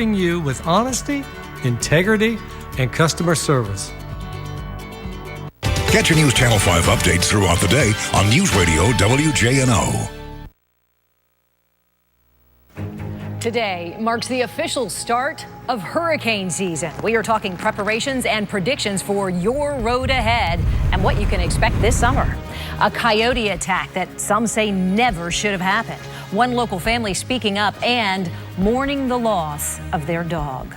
You with honesty, integrity, and customer service. Get your News Channel 5 updates throughout the day on News Radio WJNO. Today marks the official start of hurricane season. We are talking preparations and predictions for your road ahead and what you can expect this summer. A coyote attack that some say never should have happened. One local family speaking up and mourning the loss of their dog.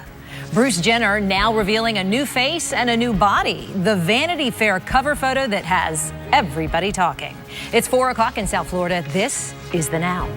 Bruce Jenner now revealing a new face and a new body. The Vanity Fair cover photo that has everybody talking. It's 4 o'clock in South Florida. This is The Now.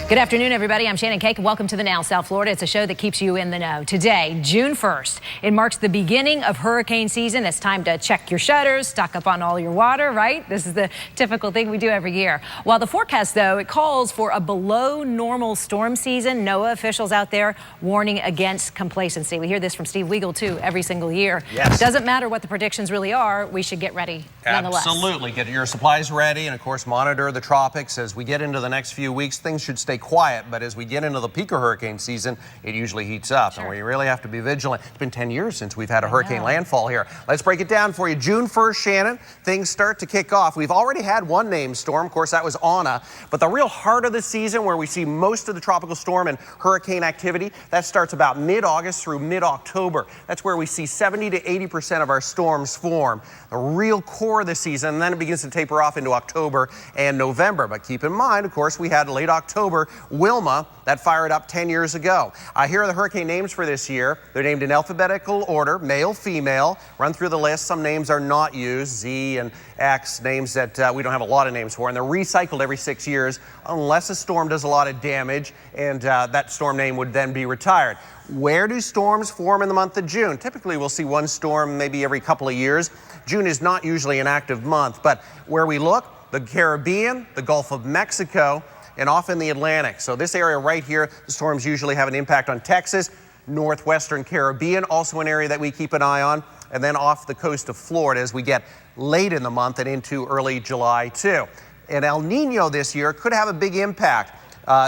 Good afternoon, everybody. I'm Shannon Cake, and welcome to The Now, South Florida. It's a show that keeps you in the know. Today, June 1st, it marks the beginning of hurricane season. It's time to check your shutters, stock up on all your water, right? This is the typical thing we do every year. While the forecast, though, it calls for a below normal storm season. NOAA officials out there warning against complacency. We hear this from Steve Weigel, too, every single year. Yes. Doesn't matter what the predictions really are. We should get ready nonetheless. Absolutely. Get your supplies ready and, of course, monitor the tropics. As we get into the next few weeks, things should stay quiet, but as we get into the peak of hurricane season, it usually heats up, Sure. and we really have to be vigilant. It's been 10 years since we've had a hurricane landfall here. Let's break it down for you. June 1st, Shannon, things start to kick off. We've already had one named storm. Of course, that was Ana, but the real heart of the season, where we see most of the tropical storm and hurricane activity, that starts about mid-August through mid-October. That's where we see 70 to 80% of our storms form. The real core of the season, and then it begins to taper off into October and November. But keep in mind, of course, we had late October Wilma that fired up 10 years ago. Here are the hurricane names for this year. They're named in alphabetical order, male, female. Run through the list. Some names are not used, Z and X, names that we don't have a lot of names for, and they're recycled every 6 years unless a storm does a lot of damage, and that storm name would then be retired. Where do storms form in the month of June? Typically, we'll see one storm maybe every couple of years. June is not usually an active month, but where we look, the Caribbean, the Gulf of Mexico, and often the Atlantic. So this area right here, the storms usually have an impact on Texas, northwestern Caribbean, also an area that we keep an eye on, and then off the coast of Florida as we get late in the month and into early July too. And El Nino this year could have a big impact.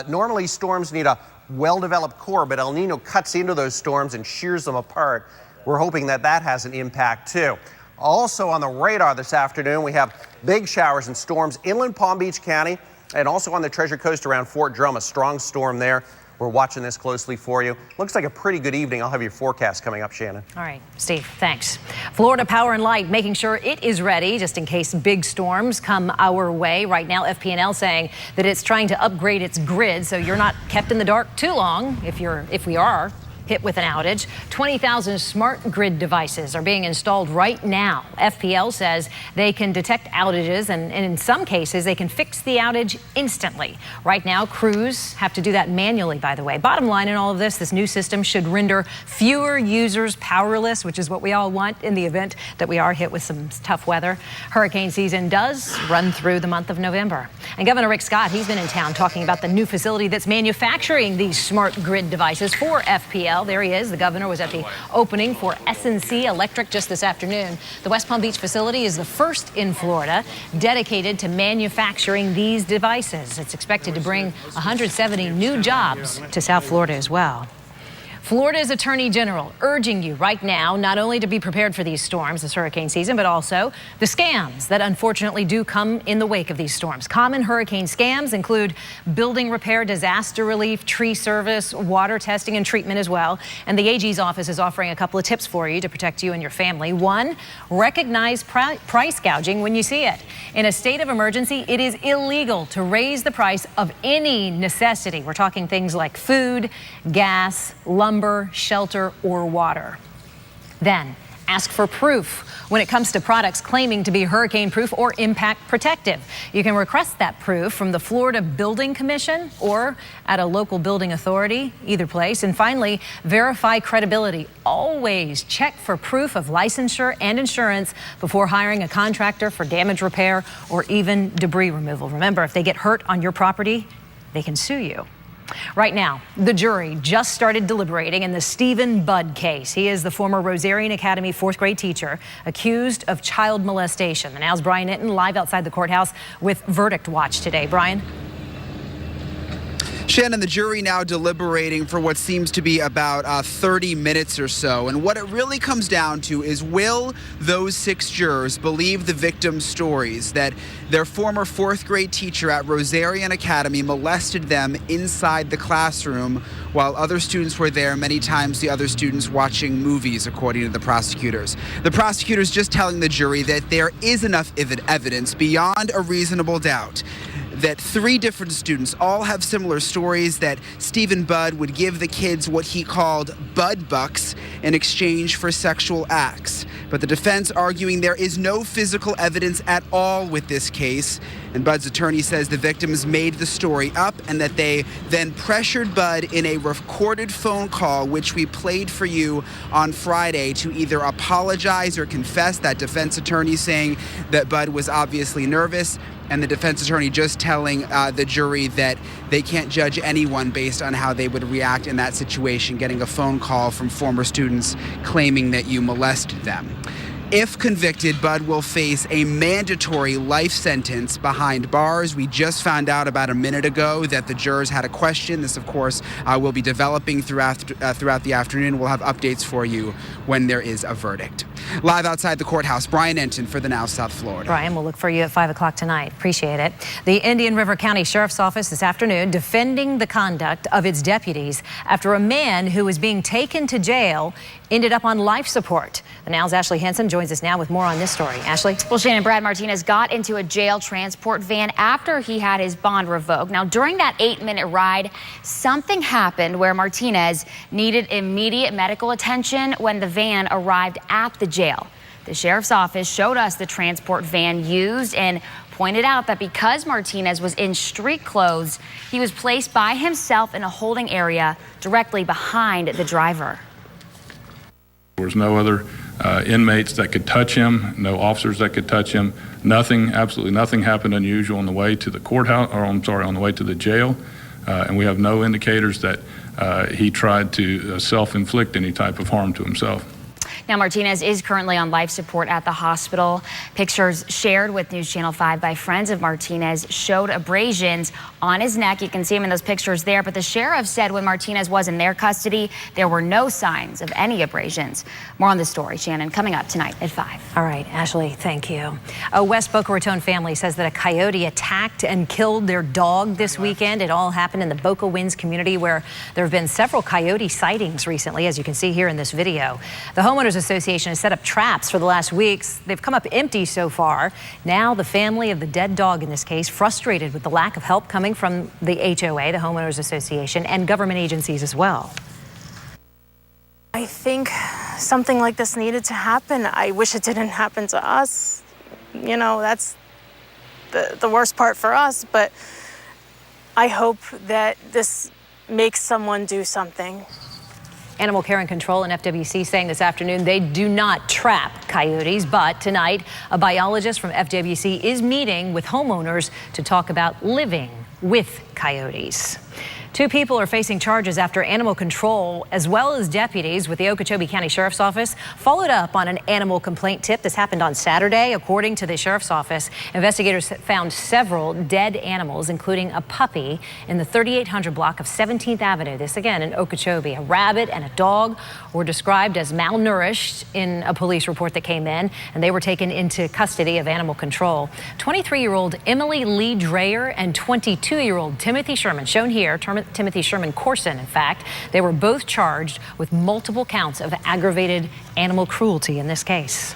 Normally storms need a well-developed core, but El Nino cuts into those storms and shears them apart. We're hoping that that has an impact too. Also on the radar this afternoon, we have big showers and storms inland Palm Beach County and also on the Treasure Coast around Fort Drum, a strong storm there. We're watching this closely for you. Looks like a pretty good evening. I'll have your forecast coming up, Shannon. All right, Steve, thanks. Florida Power and Light making sure it is ready just in case big storms come our way. Right now, FP&L saying that it's trying to upgrade its grid so you're not kept in the dark too long if we are hit with an outage. 20,000 smart grid devices are being installed right now. FPL says they can detect outages and in some cases they can fix the outage instantly. Right now, crews have to do that manually, by the way. Bottom line in all of this new system should render fewer users powerless, which is what we all want in the event that we are hit with some tough weather. Hurricane season does run through the month of November. And Governor Rick Scott, he's been in town talking about the new facility that's manufacturing these smart grid devices for FPL. There he is. The governor was at the opening for S&C Electric just this afternoon. The West Palm Beach facility is the first in Florida dedicated to manufacturing these devices. It's expected to bring 170 new jobs to South Florida as well. Florida's Attorney General urging you right now not only to be prepared for these storms this hurricane season, but also the scams that unfortunately do come in the wake of these storms. Common hurricane scams include building repair, disaster relief, tree service, water testing and treatment as well. And the AG's office is offering a couple of tips for you to protect you and your family. One, recognize price gouging when you see it. In a state of emergency, it is illegal to raise the price of any necessity. We're talking things like food, gas, lumber, shelter, or water. Then, ask for proof when it comes to products claiming to be hurricane proof or impact protective. You can request that proof from the Florida Building Commission or at a local building authority, either place. And finally, verify credibility. Always check for proof of licensure and insurance before hiring a contractor for damage repair or even debris removal. Remember, if they get hurt on your property, they can sue you. Right now, the jury just started deliberating in the Stephen Budd case. He is the former Rosarian Academy fourth grade teacher accused of child molestation. And now's Brian Inton live outside the courthouse with Verdict Watch today. Brian? Shannon, the jury now deliberating for what seems to be about 30 minutes or so. And what it really comes down to is, will those 6 jurors believe the victims' stories that their former 4th grade teacher at Rosarian Academy molested them inside the classroom while other students were there, many times the other students watching movies, according to the prosecutors. The prosecutors just telling the jury that there is enough evidence beyond a reasonable doubt that 3 different students all have similar stories, that Stephen Budd would give the kids what he called Bud Bucks in exchange for sexual acts. But the defense arguing there is no physical evidence at all with this case. And Budd's attorney says the victims made the story up and that they then pressured Budd in a recorded phone call, which we played for you on Friday, to either apologize or confess. That defense attorney saying that Budd was obviously nervous, and the defense attorney just telling the jury that they can't judge anyone based on how they would react in that situation, getting a phone call from former students claiming that you molested them. If convicted, Budd will face a mandatory life sentence behind bars. We just found out about a minute ago that the jurors had a question. This, of course, will be developing throughout the afternoon. We'll have updates for you when there is a verdict. Live outside the courthouse, Brian Enton for the Now South Florida. Brian, we'll look for you at 5 o'clock tonight. Appreciate it. The Indian River County Sheriff's Office this afternoon defending the conduct of its deputies after a man who was being taken to jail ended up on life support. The Now's Ashley Henson joins us now with more on this story. Ashley? Well, Shannon, Brad Martinez got into a jail transport van after he had his bond revoked. Now, during that 8-minute ride, something happened where Martinez needed immediate medical attention when the van arrived at the jail. The sheriff's office showed us the transport van used and pointed out that because Martinez was in street clothes, he was placed by himself in a holding area directly behind the driver. There was no other inmates that could touch him, no officers that could touch him. Nothing, absolutely nothing happened unusual on the way to the courthouse, or I'm sorry, on the way to the jail. And we have no indicators that he tried to self-inflict any type of harm to himself. Now, Martinez is currently on life support at the hospital. Pictures shared with News Channel 5 by friends of Martinez showed abrasions on his neck. You can see him in those pictures there. But the sheriff said when Martinez was in their custody, there were no signs of any abrasions. More on this story, Shannon, coming up tonight at 5. All right, Ashley, thank you. A West Boca Raton family says that a coyote attacked and killed their dog this weekend. It all happened in the Boca Winds community, where there have been several coyote sightings recently, as you can see here in this video. The Homeowners Association has set up traps for the last weeks. They've come up empty so far. Now the family of the dead dog in this case, frustrated with the lack of help coming from the HOA, the Homeowners Association, and government agencies as well. I think something like this needed to happen. I wish it didn't happen to us. You know, that's the worst part for us, but I hope that this makes someone do something. Animal Care and Control and FWC saying this afternoon they do not trap coyotes, but tonight a biologist from FWC is meeting with homeowners to talk about living with coyotes. 2 people are facing charges after Animal Control, as well as deputies with the Okeechobee County Sheriff's Office, followed up on an animal complaint tip. This happened on Saturday. According to the Sheriff's Office, investigators found several dead animals, including a puppy, in the 3800 block of 17th Avenue. This again in Okeechobee. A rabbit and a dog were described as malnourished in a police report that came in, and they were taken into custody of Animal Control. 23-year-old Emily Lee Dreyer and 22-year-old Timothy Sherman, shown here, Timothy Sherman Corson, in fact. They were both charged with multiple counts of aggravated animal cruelty in this case.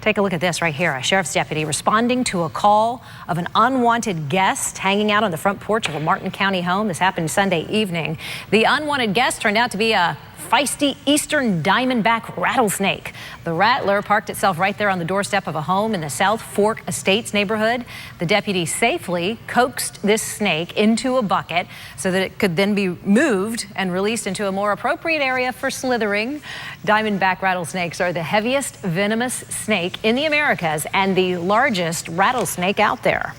Take a look at this right here. A sheriff's deputy responding to a call of an unwanted guest hanging out on the front porch of a Martin County home. This happened Sunday evening. The unwanted guest turned out to be a feisty eastern diamondback rattlesnake. The rattler parked itself right there on the doorstep of a home in the South Fork Estates neighborhood. The deputy safely coaxed this snake into a bucket so that it could then be moved and released into a more appropriate area for slithering. Diamondback rattlesnakes are the heaviest venomous snake in the Americas and the largest rattlesnake out there.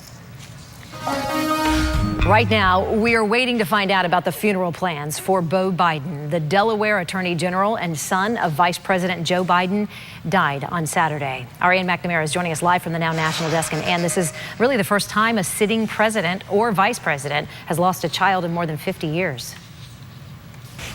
Right now, we are waiting to find out about the funeral plans for Beau Biden. The Delaware Attorney General and son of Vice President Joe Biden died on Saturday. Ariane McNamara is joining us live from the Now National Desk. And this is really the first time a sitting president or vice president has lost a child in more than 50 years.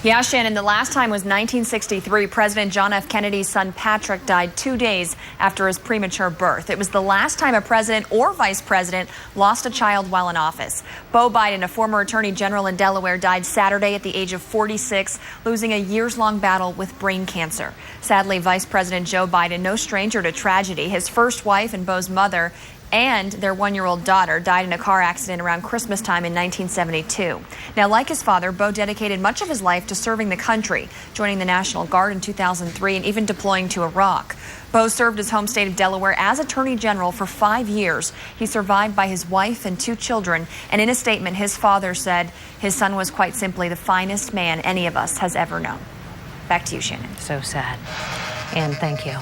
Yeah, Shannon, the last time was 1963. President John F. Kennedy's son Patrick died 2 days after his premature birth. It was the last time a president or vice president lost a child while in office. Beau Biden, a former attorney general in Delaware, died Saturday at the age of 46, losing a years-long battle with brain cancer. Sadly, Vice President Joe Biden, no stranger to tragedy. His first wife and Beau's mother and their one-year-old daughter died in a car accident around Christmas time in 1972. Now, like his father, Beau dedicated much of his life to serving the country, joining the National Guard in 2003 and even deploying to Iraq. Beau served his home state of Delaware as Attorney General for 5 years. He's survived by his wife and 2 children. And in a statement, his father said his son was quite simply the finest man any of us has ever known. Back to you, Shannon. So sad. And thank you.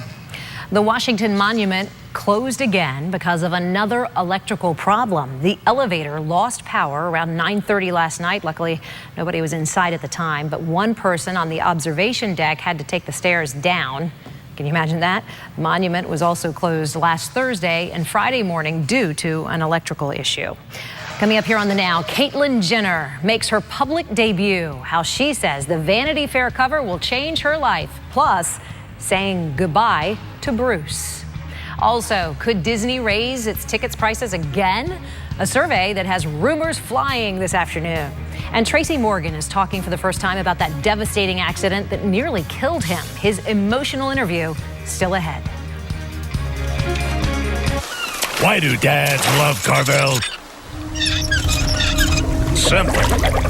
The Washington Monument closed again because of another electrical problem. The elevator lost power around 9:30 last night. Luckily, nobody was inside at the time, but one person on the observation deck had to take the stairs down. Can you imagine that? The monument was also closed last Thursday and Friday morning due to an electrical issue. Coming up here on the Now, Caitlyn Jenner makes her public debut. How she says the Vanity Fair cover will change her life. Plus, saying goodbye to Bruce. Also, could Disney raise its tickets prices again? A survey that has rumors flying this afternoon. And Tracy Morgan is talking for the first time about that devastating accident that nearly killed him. His emotional interview still ahead. Why do dads love Carvel? Simple.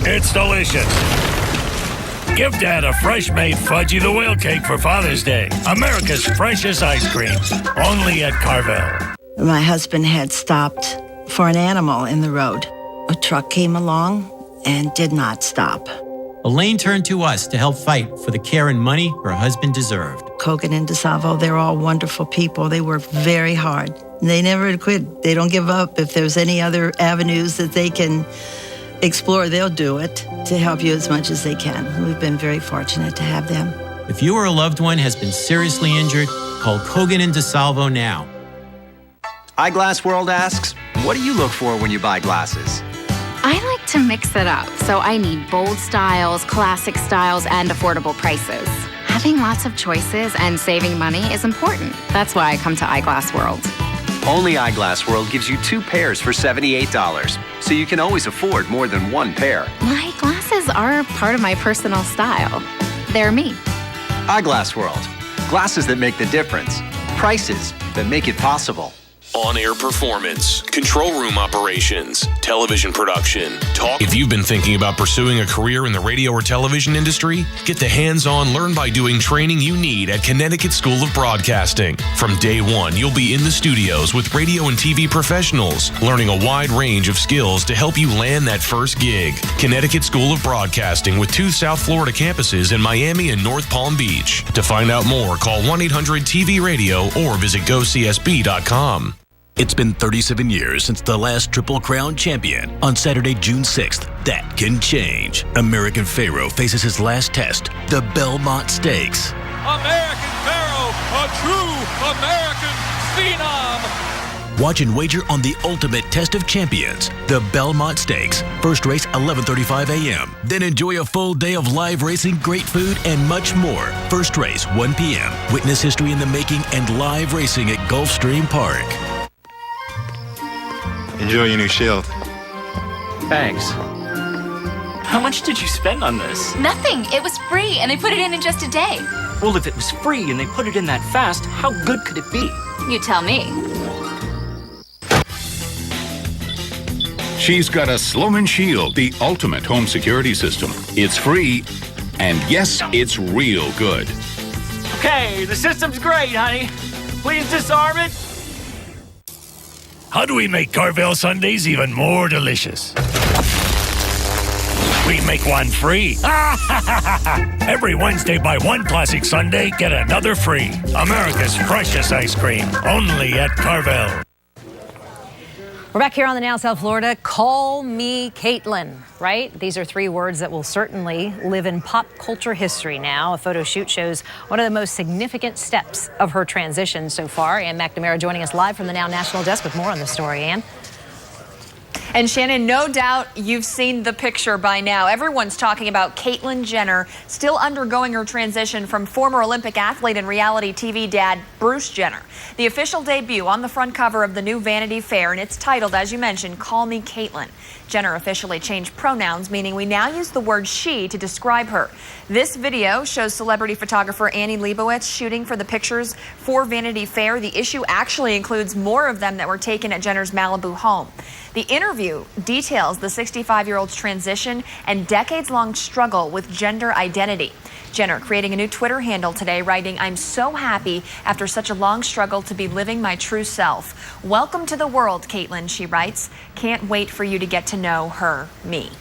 It's delicious. Give Dad a fresh-made Fudgy the Whale cake for Father's Day. America's freshest ice cream. Only at Carvel. My husband had stopped for an animal in the road. A truck came along and did not stop. Elaine turned to us to help fight for the care and money her husband deserved. Kogan and DeSalvo, they're all wonderful people. They work very hard. They never quit. They don't give up. If there's any other avenues that they can explore, they'll do it to help you as much as they can. We've been very fortunate to have them. If you or a loved one has been seriously injured, call Kogan and DeSalvo now. Eyeglass World asks, what do you look for when you buy glasses? I like to mix it up, so I need bold styles, classic styles, and affordable prices. Having lots of choices and saving money is important. That's why I come to Eyeglass World. Only Eyeglass World gives you 2 pairs for $78, so you can always afford more than 1 pair. My glasses are part of my personal style. They're me. Eyeglass World. Glasses that make the difference. Prices that make it possible. On-air performance, control room operations, television production, talk. If you've been thinking about pursuing a career in the radio or television industry, get the hands-on, learn-by-doing training you need at Connecticut School of Broadcasting. From day one, you'll be in the studios with radio and TV professionals, learning a wide range of skills to help you land that first gig. Connecticut School of Broadcasting with 2 South Florida campuses in Miami and North Palm Beach. To find out more, call 1-800-TV-RADIO or visit GoCSB.com. It's been 37 years since the last Triple Crown champion. On Saturday, June 6th, that can change. American Pharaoh faces his last test, the Belmont Stakes. American Pharaoh, a true American phenom. Watch and wager on the ultimate test of champions, the Belmont Stakes. First race, 11:35 a.m. Then enjoy a full day of live racing, great food, and much more. First race, 1 p.m. Witness history in the making and live racing at Gulfstream Park. Enjoy your new Shield. Thanks. How much did you spend on this? Nothing. It was free, and they put it in just a day. Well, if it was free and they put it in that fast, how good could it be? You tell me. She's got a Sloman Shield, the ultimate home security system. It's free, and yes, it's real good. Okay, the system's great, honey. Please disarm it. How do we make Carvel Sundays even more delicious? We make one free. Every Wednesday, buy 1 classic sundae, get another free. America's freshest ice cream, only at Carvel. We're back here on the Now South Florida. Call me Caitlin, right? These are 3 words that will certainly live in pop culture history now. A photo shoot shows one of the most significant steps of her transition so far. Ann McNamara joining us live from the Now National Desk with more on the story. Ann? And Shannon, no doubt you've seen the picture by now. Everyone's talking about Caitlyn Jenner still undergoing her transition from former Olympic athlete and reality TV dad Bruce Jenner. The official debut on the front cover of the new Vanity Fair, and it's titled, as you mentioned, Call Me Caitlyn. Jenner officially changed pronouns, meaning we now use the word she to describe her. This video shows celebrity photographer Annie Leibovitz shooting for the pictures for Vanity Fair. The issue actually includes more of them that were taken at Jenner's Malibu home. The interview details the 65-year-old's transition and decades-long struggle with gender identity. Jenner creating a new Twitter handle today, writing, "I'm so happy after such a long struggle to be living my true self. Welcome to the world, Caitlyn," she writes. "Can't wait for you to get to know her, me."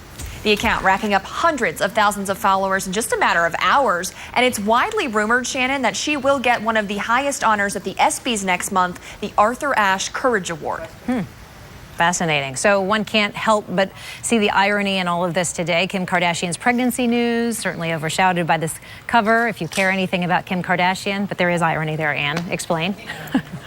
The account racking up hundreds of thousands of followers in just a matter of hours. And it's widely rumored, Shannon, that she will get one of the highest honors at the ESPYs next month, the Arthur Ashe Courage Award. Fascinating. So one can't help but see the irony in all of this today. Kim Kardashian's pregnancy news, certainly overshadowed by this cover, if you care anything about Kim Kardashian. But there is irony there, Ann. Explain.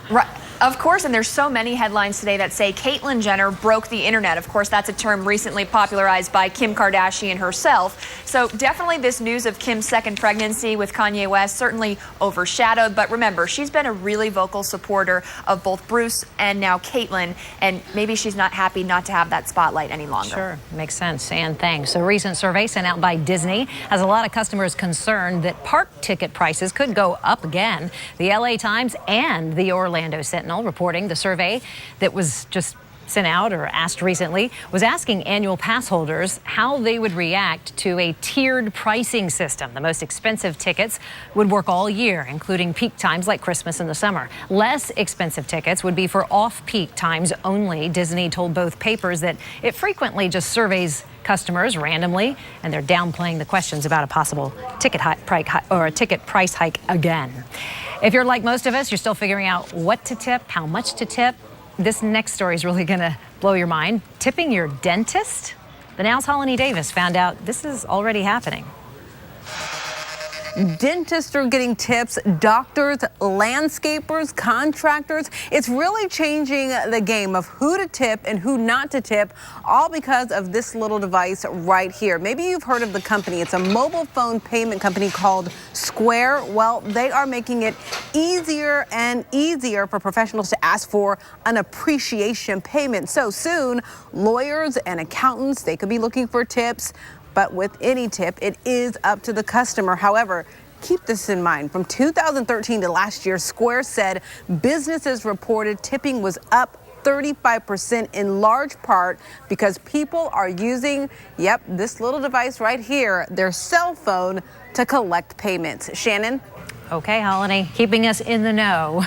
Right. Of course, and there's so many headlines today that say Caitlyn Jenner broke the internet. Of course, that's a term recently popularized by Kim Kardashian herself. So definitely this news of Kim's second pregnancy with Kanye West certainly overshadowed. But remember, she's been a really vocal supporter of both Bruce and now Caitlyn. And maybe she's not happy not to have that spotlight any longer. Sure, makes sense. And thanks. A recent survey sent out by Disney has a lot of customers concerned that park ticket prices could go up again. The LA Times and the Orlando Sentinel reporting the survey that was just sent out or asked recently was asking annual pass holders how they would react to a tiered pricing system. The most expensive tickets would work all year, including peak times like Christmas and the summer. Less expensive tickets would be for off-peak times only. Disney told both papers that it frequently just surveys customers randomly, and they're downplaying the questions about a possible ticket price hike again. If you're like most of us, you're still figuring out what to tip, how much to tip. This next story is really going to blow your mind. Tipping your dentist? The Now's Holly Davis found out this is already happening. Dentists are getting tips, doctors, landscapers, contractors. It's really changing the game of who to tip and who not to tip, all because of this little device right here. Maybe you've heard of the company. It's a mobile phone payment company called Square. Well, they are making it easier and easier for professionals to ask for an appreciation payment. So soon, lawyers and accountants, they could be looking for tips. But with any tip, it is up to the customer. However, keep this in mind. From 2013 to last year, Square said businesses reported tipping was up 35% in large part because people are using, this little device right here, their cell phone to collect payments. Shannon? Okay, Holly, keeping us in the know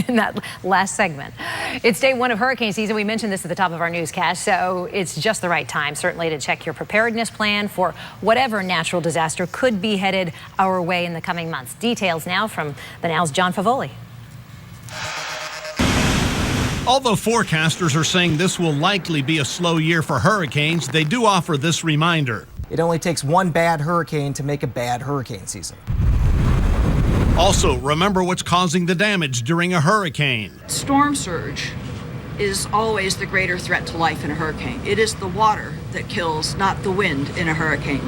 in that last segment. It's day one of hurricane season. We mentioned this at the top of our newscast, so it's just the right time, certainly, to check your preparedness plan for whatever natural disaster could be headed our way in the coming months. Details now from the Now's John Favoli. Although forecasters are saying this will likely be a slow year for hurricanes, they do offer this reminder. It only takes one bad hurricane to make a bad hurricane season. Also, remember what's causing the damage during a hurricane. Storm surge is always the greater threat to life in a hurricane. It is the water that kills, not the wind in a hurricane.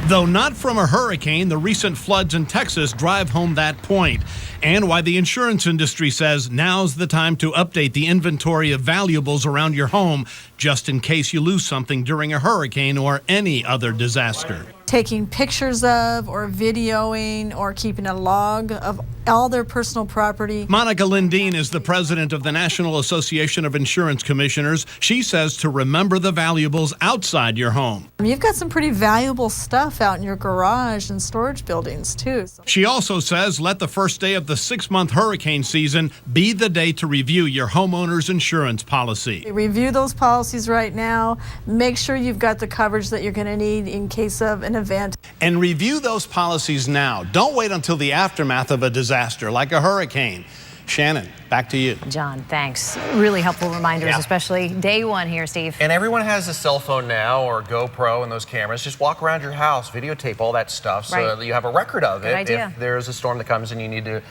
Though not from a hurricane, the recent floods in Texas drive home that point, and why the insurance industry says now's the time to update the inventory of valuables around your home, just in case you lose something during a hurricane or any other disaster. Taking pictures of or videoing or keeping a log of all their personal property. Monica Lindeen is the president of the National Association of Insurance Commissioners. She says to remember the valuables outside your home. You've got some pretty valuable stuff out in your garage and storage buildings, too. She also says let the first day of the 6-month hurricane season be the day to review your homeowner's insurance policy. Review those policies right now. Make sure you've got the coverage that you're going to need in case of an event. And review those policies now. Don't wait until the aftermath of a disaster like a hurricane. Shannon. back to you. John, thanks. Really helpful reminders, especially day one here, Steve. And everyone has a cell phone now or GoPro and those cameras. Just walk around your house, videotape all that stuff so that you have a record of it. If there's a storm that comes and you need to,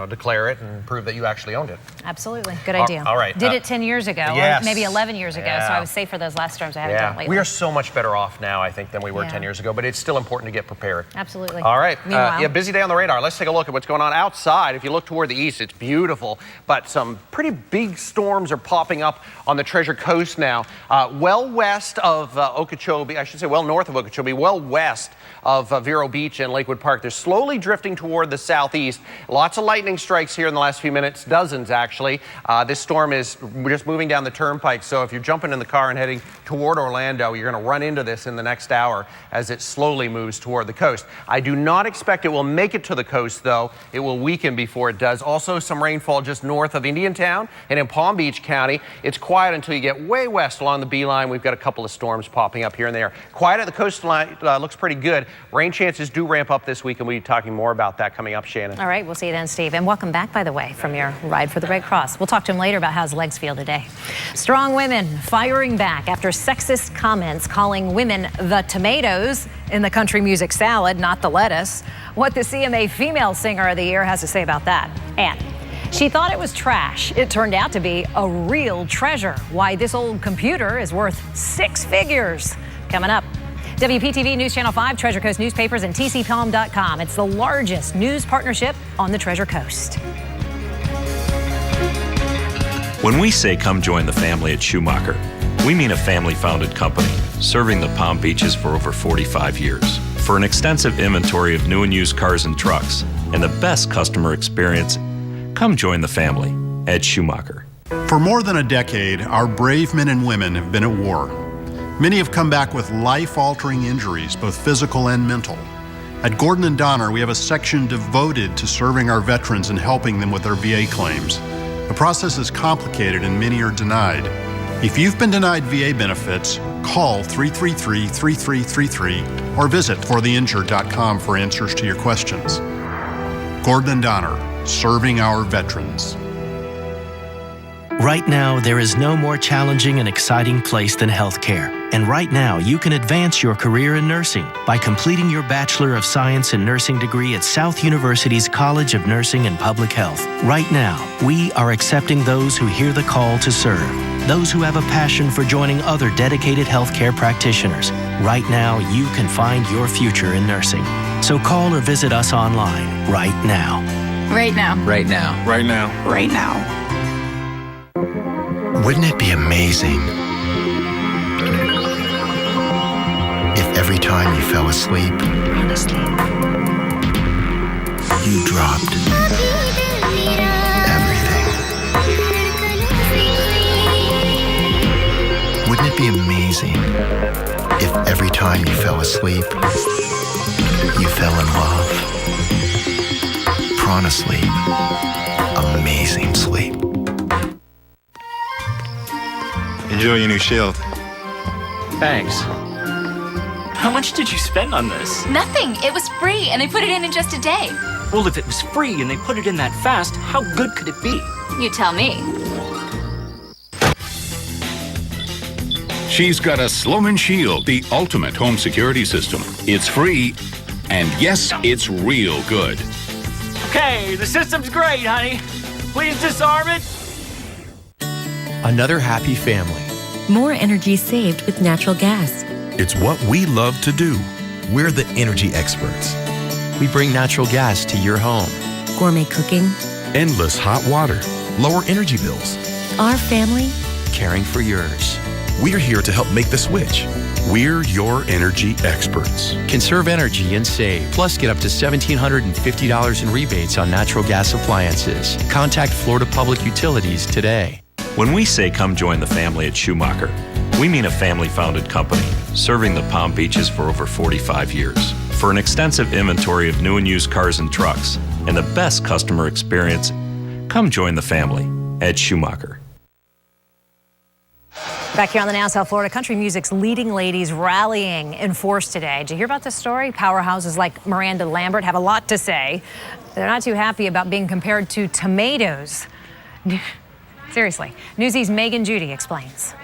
declare it and prove that you actually owned it. Absolutely. Good idea. All right. Did it 10 years ago, or maybe 11 years ago, so I was safe for those last storms I haven't done lately. We are so much better off now, I think, than we were 10 years ago, but it's still important to get prepared. Absolutely. All right. Busy day on the radar. Let's take a look at what's going on outside. If you look toward the east, it's beautiful, but some pretty big storms are popping up on the Treasure Coast now. Well west of Okeechobee, I should say well north of Okeechobee, well west of Vero Beach and Lakewood Park. They're slowly drifting toward the southeast. Lots of lightning strikes here in the last few minutes, dozens actually. This storm is just moving down the turnpike, so if you're jumping in the car and heading toward Orlando, you're going to run into this in the next hour as it slowly moves toward the coast. I do not expect it will make it to the coast, though. It will weaken before it does. Also, some rainfall just north of Indiantown and in Palm Beach County. It's quiet until you get way west along the Beeline. We've got a couple of storms popping up here and there. Quiet at the coastline looks pretty good. Rain chances do ramp up this week, and we'll be talking more about that coming up, Shannon. All right, we'll see you then, Steve. And welcome back, by the way, from your ride for the Red Cross. We'll talk to him later about how his legs feel today. Strong women firing back after sexist comments calling women the tomatoes in the country music salad, not the lettuce. What the CMA Female Singer of the Year has to say about that. And she thought it was trash. It turned out to be a real treasure. Why this old computer is worth 6 figures. Coming up. WPTV News Channel 5, Treasure Coast Newspapers, and TCPalm.com. It's the largest news partnership on the Treasure Coast. When we say come join the family at Schumacher, we mean a family-founded company serving the Palm Beaches for over 45 years. For an extensive inventory of new and used cars and trucks and the best customer experience, come join the family at Schumacher. For more than a decade, our brave men and women have been at war. Many have come back with life-altering injuries, both physical and mental. At Gordon & Donner, we have a section devoted to serving our veterans and helping them with their VA claims. The process is complicated and many are denied. If you've been denied VA benefits, call 333-3333 or visit fortheinjured.com for answers to your questions. Gordon & Donner, serving our veterans. Right now, there is no more challenging and exciting place than healthcare. And right now, you can advance your career in nursing by completing your Bachelor of Science in Nursing degree at South University's College of Nursing and Public Health. Right now, we are accepting those who hear the call to serve, those who have a passion for joining other dedicated healthcare practitioners. Right now, you can find your future in nursing. So call or visit us online right now. Right now. Right now. Right now. Right now. Wouldn't it be amazing if every time you fell asleep, you dropped everything? Wouldn't it be amazing if every time you fell asleep, you fell in love? Prana Sleep. Amazing sleep. Enjoy your new Shield. Thanks. How much did you spend on this? Nothing. It was free, and they put it in just a day. Well, if it was free and they put it in that fast, how good could it be? You tell me. She's got a Sloman Shield, the ultimate home security system. It's free, and yes, it's real good. Okay, the system's great, honey. Please disarm it. Another happy family. More energy saved with natural gas. It's what we love to do. We're the energy experts. We bring natural gas to your home. Gourmet cooking. Endless hot water. Lower energy bills. Our family. Caring for yours. We're here to help make the switch. We're your energy experts. Conserve energy and save. Plus, get up to $1,750 in rebates on natural gas appliances. Contact Florida Public Utilities today. When we say come join the family at Schumacher, we mean a family-founded company serving the Palm Beaches for over 45 years. For an extensive inventory of new and used cars and trucks and the best customer experience, come join the family at Schumacher. Back here on the Now South Florida, country music's leading ladies rallying in force today. Did you hear about this story? Powerhouses like Miranda Lambert have a lot to say. They're not too happy about being compared to tomatoes. Seriously. Newsy's Megan Judy explains.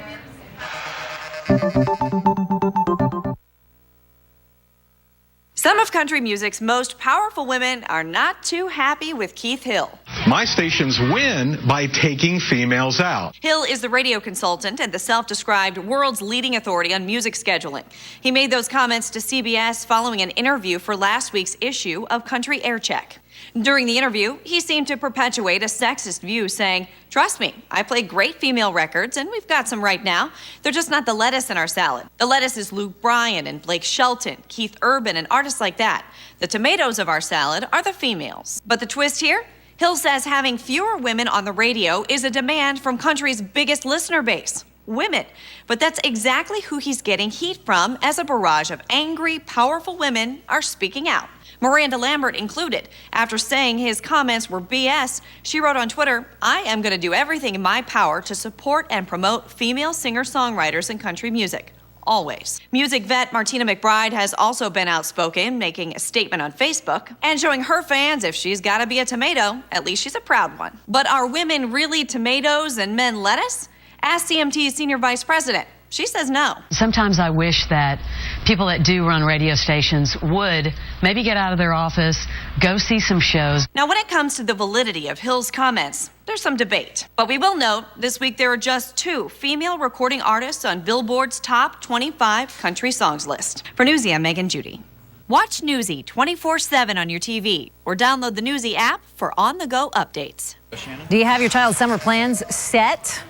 Some of country music's most powerful women are not too happy with Keith Hill. My stations win by taking females out. Hill is the radio consultant and the self-described world's leading authority on music scheduling. He made those comments to CBS following an interview for last week's issue of Country Air Check. During the interview, he seemed to perpetuate a sexist view, saying, "Trust me, I play great female records, and we've got some right now. They're just not the lettuce in our salad. The lettuce is Luke Bryan and Blake Shelton, Keith Urban, and artists like that. The tomatoes of our salad are the females." But the twist here? Hill says having fewer women on the radio is a demand from country's biggest listener base, women. But that's exactly who he's getting heat from, as a barrage of angry, powerful women are speaking out. Miranda Lambert included. After saying his comments were BS, she wrote on Twitter, "I am going to do everything in my power to support and promote female singer-songwriters in country music. Always." Music vet Martina McBride has also been outspoken, making a statement on Facebook and showing her fans if she's got to be a tomato, at least she's a proud one. But are women really tomatoes and men lettuce? Ask CMT's senior vice president. She says no. Sometimes I wish that people that do run radio stations would maybe get out of their office, go see some shows. Now, when it comes to the validity of Hill's comments, there's some debate. But we will note this week there are just 2 female recording artists on Billboard's top 25 country songs list. For Newsy, I'm Megan Judy. Watch Newsy 24/7 on your TV or download the Newsy app for on-the-go updates. Do you have your child's summer plans set?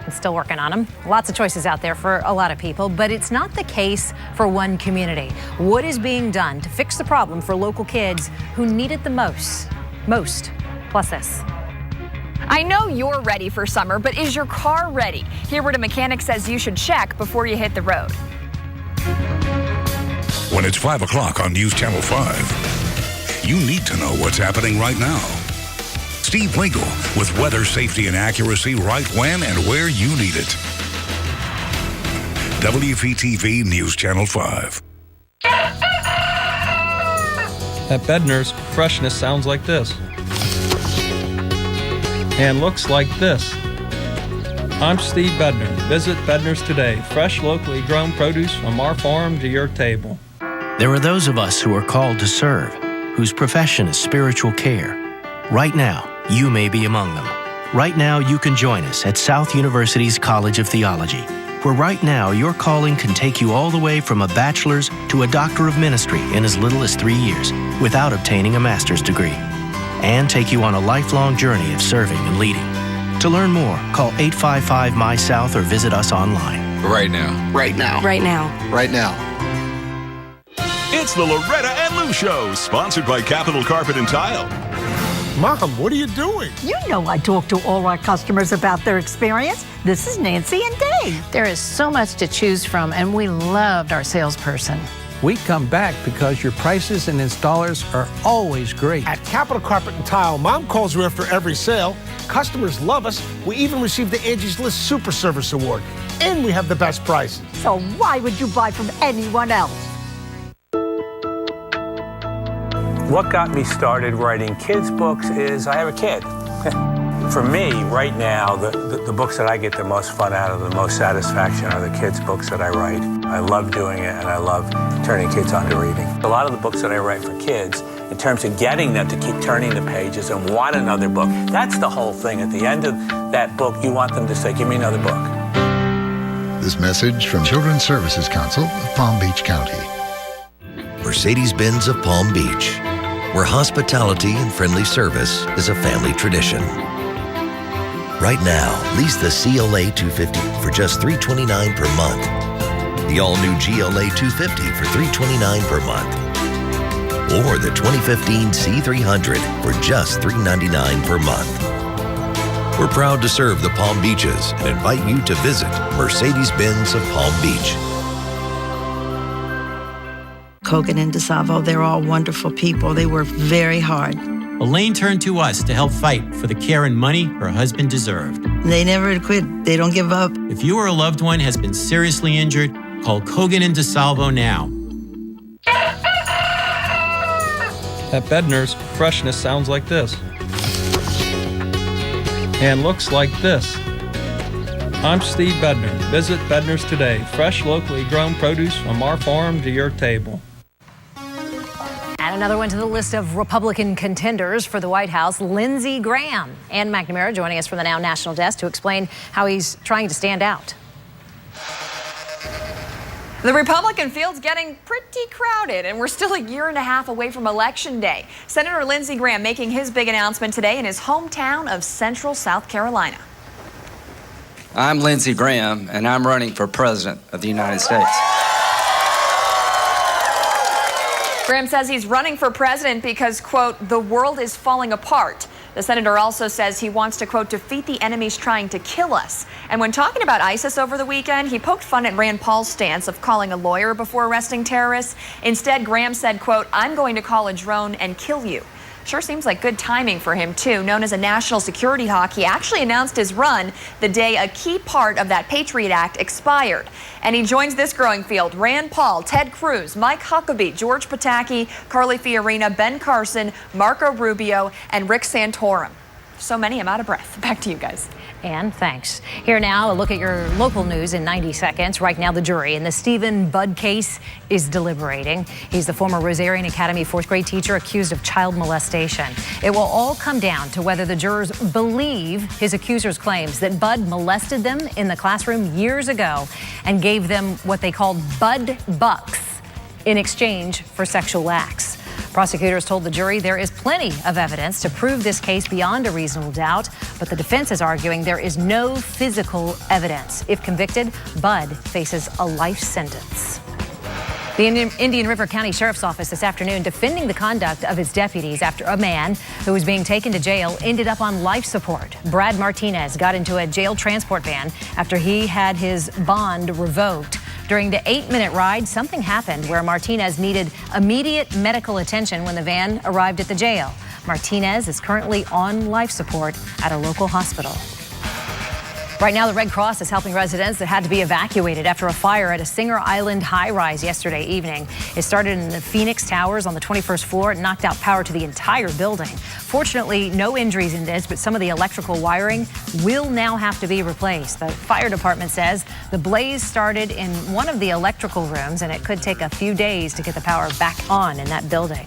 I'm still working on them. Lots of choices out there for a lot of people, but it's not the case for one community. What is being done to fix the problem for local kids who need it the most? Plus this. I know you're ready for summer, but is your car ready? Hear what a mechanic says you should check before you hit the road. When it's 5 o'clock on News Channel 5, you need to know what's happening right now. Steve Winkle with weather, safety, and accuracy right when and where you need it. WPTV News Channel 5. At Bednar's, freshness sounds like this. And looks like this. I'm Steve Bednar. Visit Bednar's today. Fresh, locally grown produce from our farm to your table. There are those of us who are called to serve, whose profession is spiritual care. Right now, you may be among them. Right now, you can join us at South University's College of Theology, where right now your calling can take you all the way from a bachelor's to a doctor of ministry in as little as 3 years without obtaining a master's degree, and take you on a lifelong journey of serving and leading. To learn more, call 855-MY-SOUTH or visit us online. Right now. Right now. Right now. Right now. It's the Loretta and Lou Show, sponsored by Capital Carpet and Tile. Mom, what are you doing? You know I talk to all our customers about their experience. This is Nancy and Dave. There is so much to choose from, and we loved our salesperson. We come back because your prices and installers are always great. At Capital Carpet and Tile, Mom calls you after every sale. Customers love us. We even received the Angie's List Super Service Award. And we have the best prices. So why would you buy from anyone else? What got me started writing kids' books is I have a kid. For me, right now, the books that I get the most fun out of, the most satisfaction are the kids' books that I write. I love doing it, and I love turning kids on to reading. A lot of the books that I write for kids, in terms of getting them to keep turning the pages and want another book, that's the whole thing. At the end of that book, you want them to say, give me another book. This message from Children's Services Council of Palm Beach County. Mercedes-Benz of Palm Beach, where hospitality and friendly service is a family tradition. Right now, lease the CLA 250 for just $329 per month. The all-new GLA 250 for $329 per month. Or the 2015 C300 for just $399 per month. We're proud to serve the Palm Beaches and invite you to visit Mercedes-Benz of Palm Beach. Kogan and DeSalvo, they're all wonderful people. They work very hard. Elaine turned to us to help fight for the care and money her husband deserved. They never quit. They don't give up. If you or a loved one has been seriously injured, call Kogan and DeSalvo now. At Bednar's, freshness sounds like this. and looks like this. I'm Steve Bednar. Visit Bednar's today. Fresh, locally grown produce from our farm to your table. Add another one to the list of Republican contenders for the White House, Lindsey Graham. Ann McNamara joining us from the Now National Desk to explain how he's trying to stand out. The Republican field's getting pretty crowded, and we're still a year and a half away from Election Day. Senator Lindsey Graham making his big announcement today in his hometown of Central South Carolina. I'm Lindsey Graham, and I'm running for President of the United States. Graham says he's running for president because, quote, the world is falling apart. The senator also says he wants to, quote, defeat the enemies trying to kill us. And when talking about ISIS over the weekend, he poked fun at Rand Paul's stance of calling a lawyer before arresting terrorists. Instead, Graham said, quote, I'm going to call a drone and kill you. Sure seems like good timing for him, too. Known as a national security hawk, he actually announced his run the day a key part of that Patriot Act expired. And he joins this growing field: Rand Paul, Ted Cruz, Mike Huckabee, George Pataki, Carly Fiorina, Ben Carson, Marco Rubio, and Rick Santorum. So many, I'm out of breath. Back to you guys. Ann, thanks. Here now, a look at your local news in 90 seconds. Right now, the jury in the Stephen Budd case is deliberating. He's the former Rosarian Academy fourth grade teacher accused of child molestation. It will all come down to whether the jurors believe his accuser's claims that Budd molested them in the classroom years ago and gave them what they called Budd Bucks in exchange for sexual acts. Prosecutors told the jury there is plenty of evidence to prove this case beyond a reasonable doubt, but the defense is arguing there is no physical evidence. If convicted, Budd faces a life sentence. The Indian River County Sheriff's Office this afternoon defending the conduct of its deputies after a man who was being taken to jail ended up on life support. Brad Martinez got into a jail transport van after he had his bond revoked. During the 8-minute ride, something happened where Martinez needed immediate medical attention when the van arrived at the jail. Martinez is currently on life support at a local hospital. Right now, the Red Cross is helping residents that had to be evacuated after a fire at a Singer Island high-rise yesterday evening. It started in the Phoenix Towers on the 21st floor and knocked out power to the entire building. Fortunately, no injuries in this, but some of the electrical wiring will now have to be replaced. The fire department says the blaze started in one of the electrical rooms, and it could take a few days to get the power back on in that building.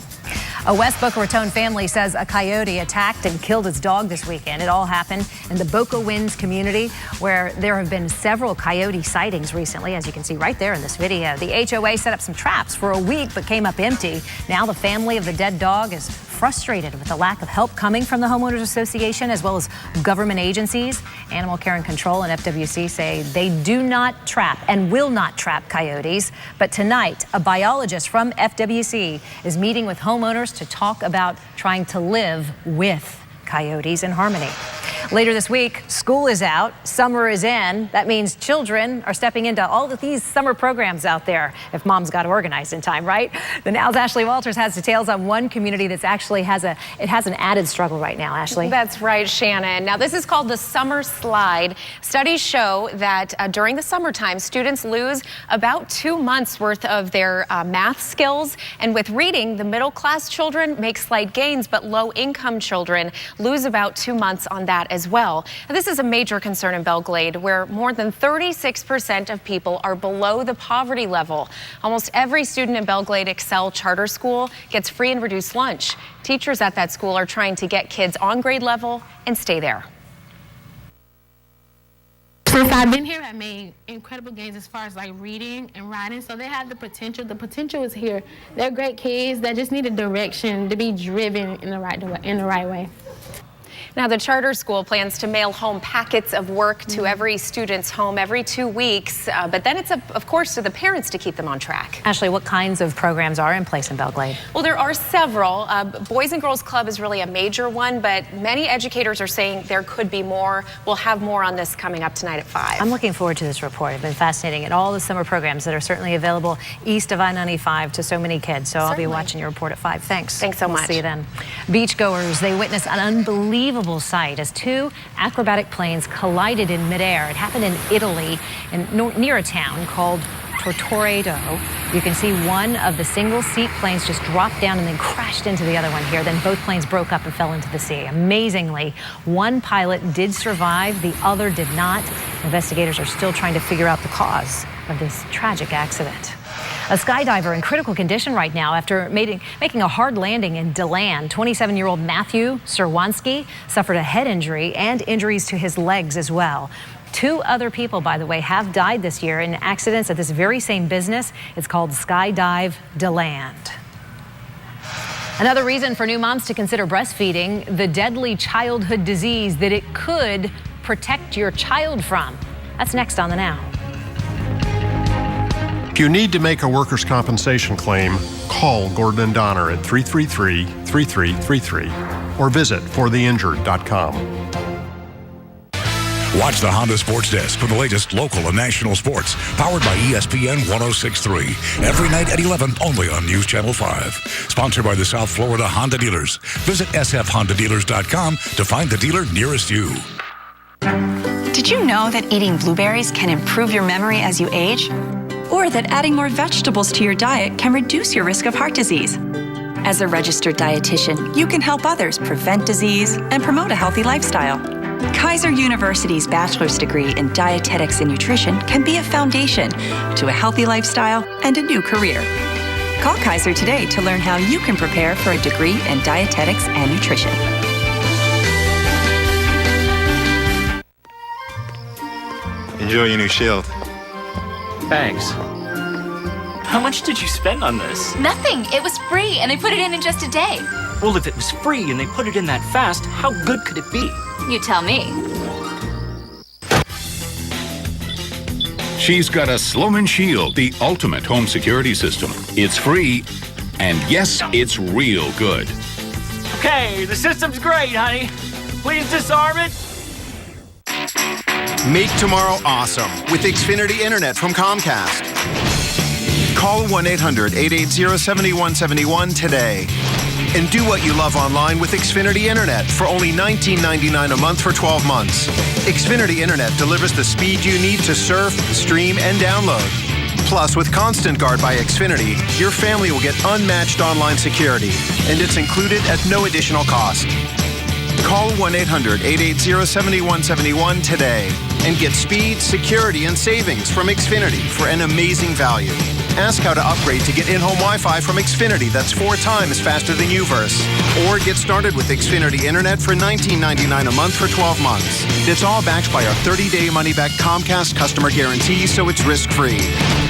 A West Boca Raton family says a coyote attacked and killed its dog this weekend. It all happened in the Boca Winds community, where there have been several coyote sightings recently, as you can see right there in this video. The HOA set up some traps for a week but came up empty. Now the family of the dead dog is frustrated with the lack of help coming from the Homeowners Association as well as government agencies. Animal Care and Control and FWC say they do not trap and will not trap coyotes. But tonight, a biologist from FWC is meeting with homeowners to talk about trying to live with coyotes in harmony. Later this week, school is out, summer is in. That means children are stepping into all of these summer programs out there, if mom's got organized in time, right? The Now's Ashley Walters has details on one community that's actually has an added struggle right now. Ashley? That's right, Shannon. Now, this is called the Summer Slide. Studies show that during the summertime, students lose about 2 months worth of their math skills. And with reading, the middle-class children make slight gains, but low-income children lose about 2 months on that as well. And this is a major concern in Belle Glade, where more than 36% of people are below the poverty level. Almost every student in Belle Glade Excel Charter School gets free and reduced lunch. Teachers at that school are trying to get kids on grade level and stay there. Since I've been here, I've made incredible gains as far as like reading and writing. So they have the potential. The potential is here. They're great kids that just need a direction to be driven in the right way. Now, the charter school plans to mail home packets of work to every student's home every 2 weeks, but then it's up, of course, to the parents to keep them on track. Ashley, what kinds of programs are in place in Belle Glade? Well, there are several. Boys and Girls Club is really a major one, but many educators are saying there could be more. We'll have more on this coming up tonight at 5. I'm looking forward to this report. It's been fascinating, and all the summer programs that are certainly available east of I-95 to so many kids. So I'll be watching your report at 5. Thanks. Thanks so much. See you then. Beachgoers, they witnessed an unbelievable sight as 2 acrobatic planes collided in midair. It happened in Italy, near a town called Torredo. You can see one of the single-seat planes just dropped down and then crashed into the other one here. Then both planes broke up and fell into the sea. Amazingly, one pilot did survive, the other did not. Investigators are still trying to figure out the cause of this tragic accident. A skydiver in critical condition right now after making a hard landing in DeLand. 27-year-old Matthew Serwanski suffered a head injury and injuries to his legs as well. 2 other people, by the way, have died this year in accidents at this very same business. It's called Skydive DeLand. Another reason for new moms to consider breastfeeding, the deadly childhood disease that it could protect your child from. That's next on The Now. If you need to make a workers' compensation claim, call Gordon and Donner at 333-3333 or visit fortheinjured.com. Watch the Honda Sports Desk for the latest local and national sports, powered by ESPN 106.3. Every night at 11, only on News Channel 5. Sponsored by the South Florida Honda Dealers. Visit sfhondadealers.com to find the dealer nearest you. Did you know that eating blueberries can improve your memory as you age? Or that adding more vegetables to your diet can reduce your risk of heart disease? As a registered dietitian, you can help others prevent disease and promote a healthy lifestyle. Kaiser University's bachelor's degree in dietetics and nutrition can be a foundation to a healthy lifestyle and a new career. Call Kaiser today to learn how you can prepare for a degree in dietetics and nutrition. Enjoy your new Shield. Thanks. How much did you spend on this? Nothing. It was free, and they put it in just a day. Well, if it was free and they put it in that fast, how good could it be? You tell me. She's got a Sloman Shield, the ultimate home security system. It's free, and yes, it's real good. Okay, the system's great, honey. Please disarm it. Make tomorrow awesome with Xfinity Internet from Comcast. Call 1-800-880-7171 today. And do what you love online with Xfinity Internet for only $19.99 a month for 12 months. Xfinity Internet delivers the speed you need to surf, stream, and download. Plus, with Constant Guard by Xfinity, your family will get unmatched online security, and it's included at no additional cost. Call 1-800-880-7171 today and get speed, security, and savings from Xfinity for an amazing value. Ask how to upgrade to get in-home Wi-Fi from Xfinity that's 4 times faster than UVerse. Or get started with Xfinity Internet for $19.99 a month for 12 months. It's all backed by our 30-day money-back Comcast customer guarantee, so it's risk-free.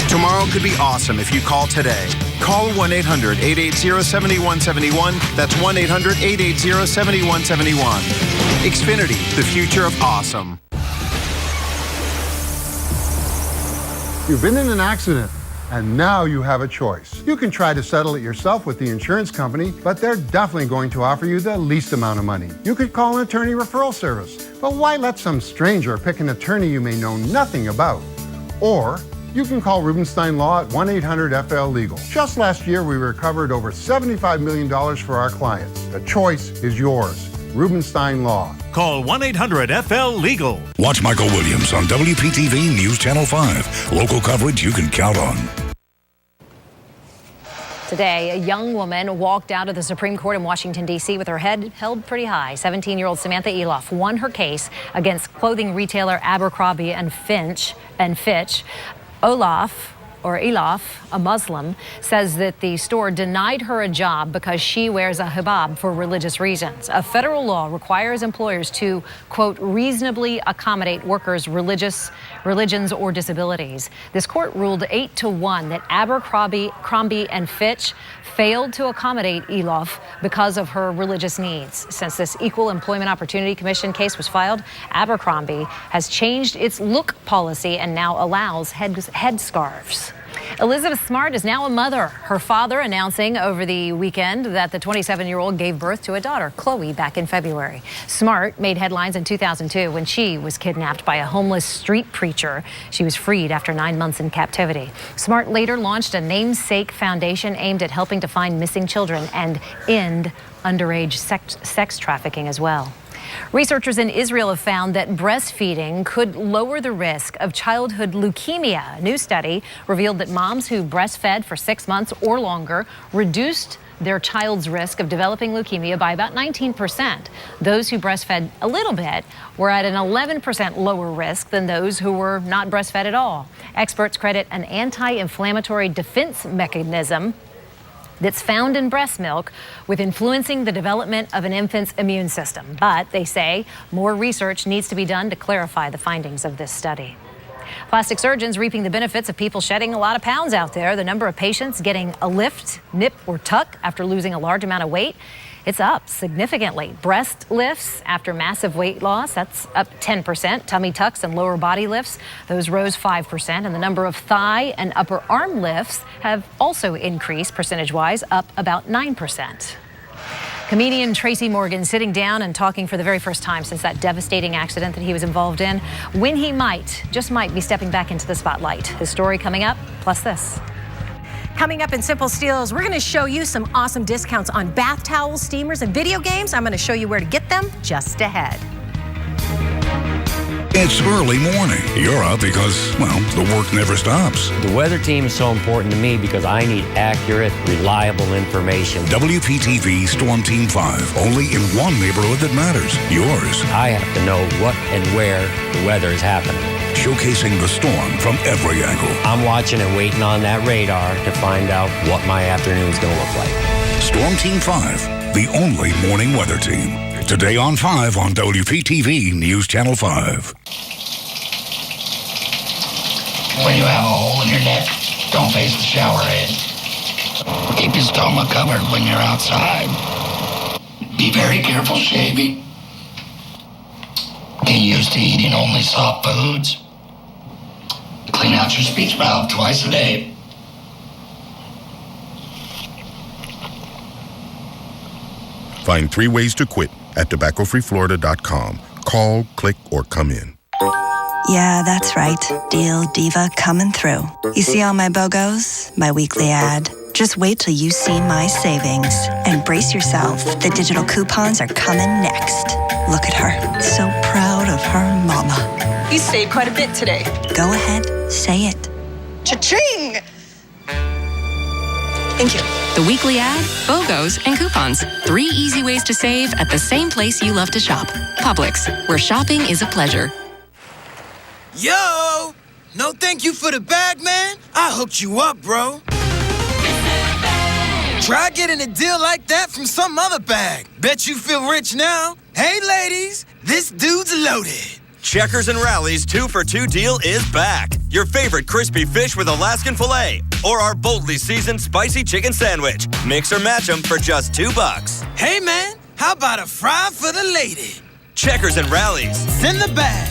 Tomorrow could be awesome if you call today. Call 1-800-880-7171. That's 1-800-880-7171. Xfinity, the future of awesome. You've been in an accident, and now you have a choice. You can try to settle it yourself with the insurance company, but they're definitely going to offer you the least amount of money. You could call an attorney referral service, but why let some stranger pick an attorney you may know nothing about? Or you can call Rubenstein Law at 1-800-FL-LEGAL. Just last year, we recovered over $75 million for our clients. The choice is yours. Rubenstein Law. Call 1-800-FL-LEGAL. Watch Michael Williams on WPTV News Channel 5. Local coverage you can count on. Today, a young woman walked out of the Supreme Court in Washington, D.C. with her head held pretty high. 17-year-old Samantha Eloff won her case against clothing retailer Abercrombie and Fitch. Eloff, a Muslim, says that the store denied her a job because she wears a hijab for religious reasons. A federal law requires employers to, quote, reasonably accommodate workers' religions or disabilities. This court ruled 8-1 that Abercrombie and Fitch failed to accommodate Eloff because of her religious needs. Since this Equal Employment Opportunity Commission case was filed, Abercrombie has changed its look policy and now allows headscarves. Elizabeth Smart is now a mother. Her father announcing over the weekend that the 27-year-old gave birth to a daughter, Chloe, back in February. Smart made headlines in 2002 when she was kidnapped by a homeless street preacher. She was freed after 9 months in captivity. Smart later launched a namesake foundation aimed at helping to find missing children and end underage sex trafficking as well. Researchers in Israel have found that breastfeeding could lower the risk of childhood leukemia. A new study revealed that moms who breastfed for 6 months or longer reduced their child's risk of developing leukemia by about 19%. Those who breastfed a little bit were at an 11% lower risk than those who were not breastfed at all. Experts credit an anti-inflammatory defense mechanism that's found in breast milk with influencing the development of an infant's immune system. But they say more research needs to be done to clarify the findings of this study. Plastic surgeons reaping the benefits of people shedding a lot of pounds out there. The number of patients getting a lift, nip, or tuck after losing a large amount of weight, it's up significantly. Breast lifts after massive weight loss, that's up 10%. Tummy tucks and lower body lifts, those rose 5%. And the number of thigh and upper arm lifts have also increased percentage-wise, up about 9%. Comedian Tracy Morgan sitting down and talking for the very first time since that devastating accident that he was involved in, when he just might be stepping back into the spotlight. His story coming up, plus this. Coming up in Simple Steals, we're going to show you some awesome discounts on bath towels, steamers, and video games. I'm going to show you where to get them just ahead. It's early morning. You're up because, well, the work never stops. The weather team is so important to me because I need accurate, reliable information. WPTV Storm Team 5, only in one neighborhood that matters, yours. I have to know what and where the weather is happening. Showcasing the storm from every angle. I'm watching and waiting on that radar to find out what my afternoon is going to look like. Storm Team 5, the only morning weather team. Today on 5 on WPTV News Channel 5. When you have a hole in your neck, don't face the shower head. Keep your stomach covered when you're outside. Be very careful shaving. Get used to eating only soft foods. Clean out your speech valve twice a day. Find 3 ways to quit at tobaccofreeflorida.com. Call, click, or come in. Yeah, that's right. Deal Diva coming through. You see all my BOGOs? My weekly ad. Just wait till you see my savings. And brace yourself. The digital coupons are coming next. Look at her. So proud of her mama. You saved quite a bit today. Go ahead, say it. Cha-ching! Thank you. The weekly ad, BOGOs, and coupons. 3 easy ways to save at the same place you love to shop. Publix, where shopping is a pleasure. Yo! No thank you for the bag, man. I hooked you up, bro. Try getting a deal like that from some other bag. Bet you feel rich now. Hey, ladies, this dude's loaded. Checkers and Rally's 2 for $2 deal is back. Your favorite crispy fish with Alaskan filet, or our boldly seasoned spicy chicken sandwich. Mix or match them for just $2. Hey, man, how about a fry for the lady? Checkers and Rally's. Send the bag.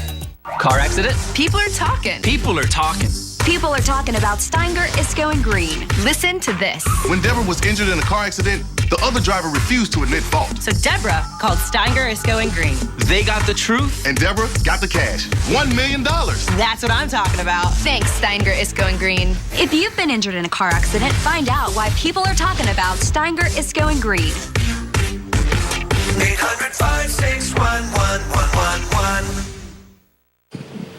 Car accident? People are talking. People are talking. People are talking about Steinger is going green. Listen to this. When Deborah was injured in a car accident, the other driver refused to admit fault. So Deborah called Steinger is going green. They got the truth. And Deborah got the cash. $1 million. That's what I'm talking about. Thanks, Steinger is going green. If you've been injured in a car accident, find out why people are talking about Steinger is going green. 800-561-1111.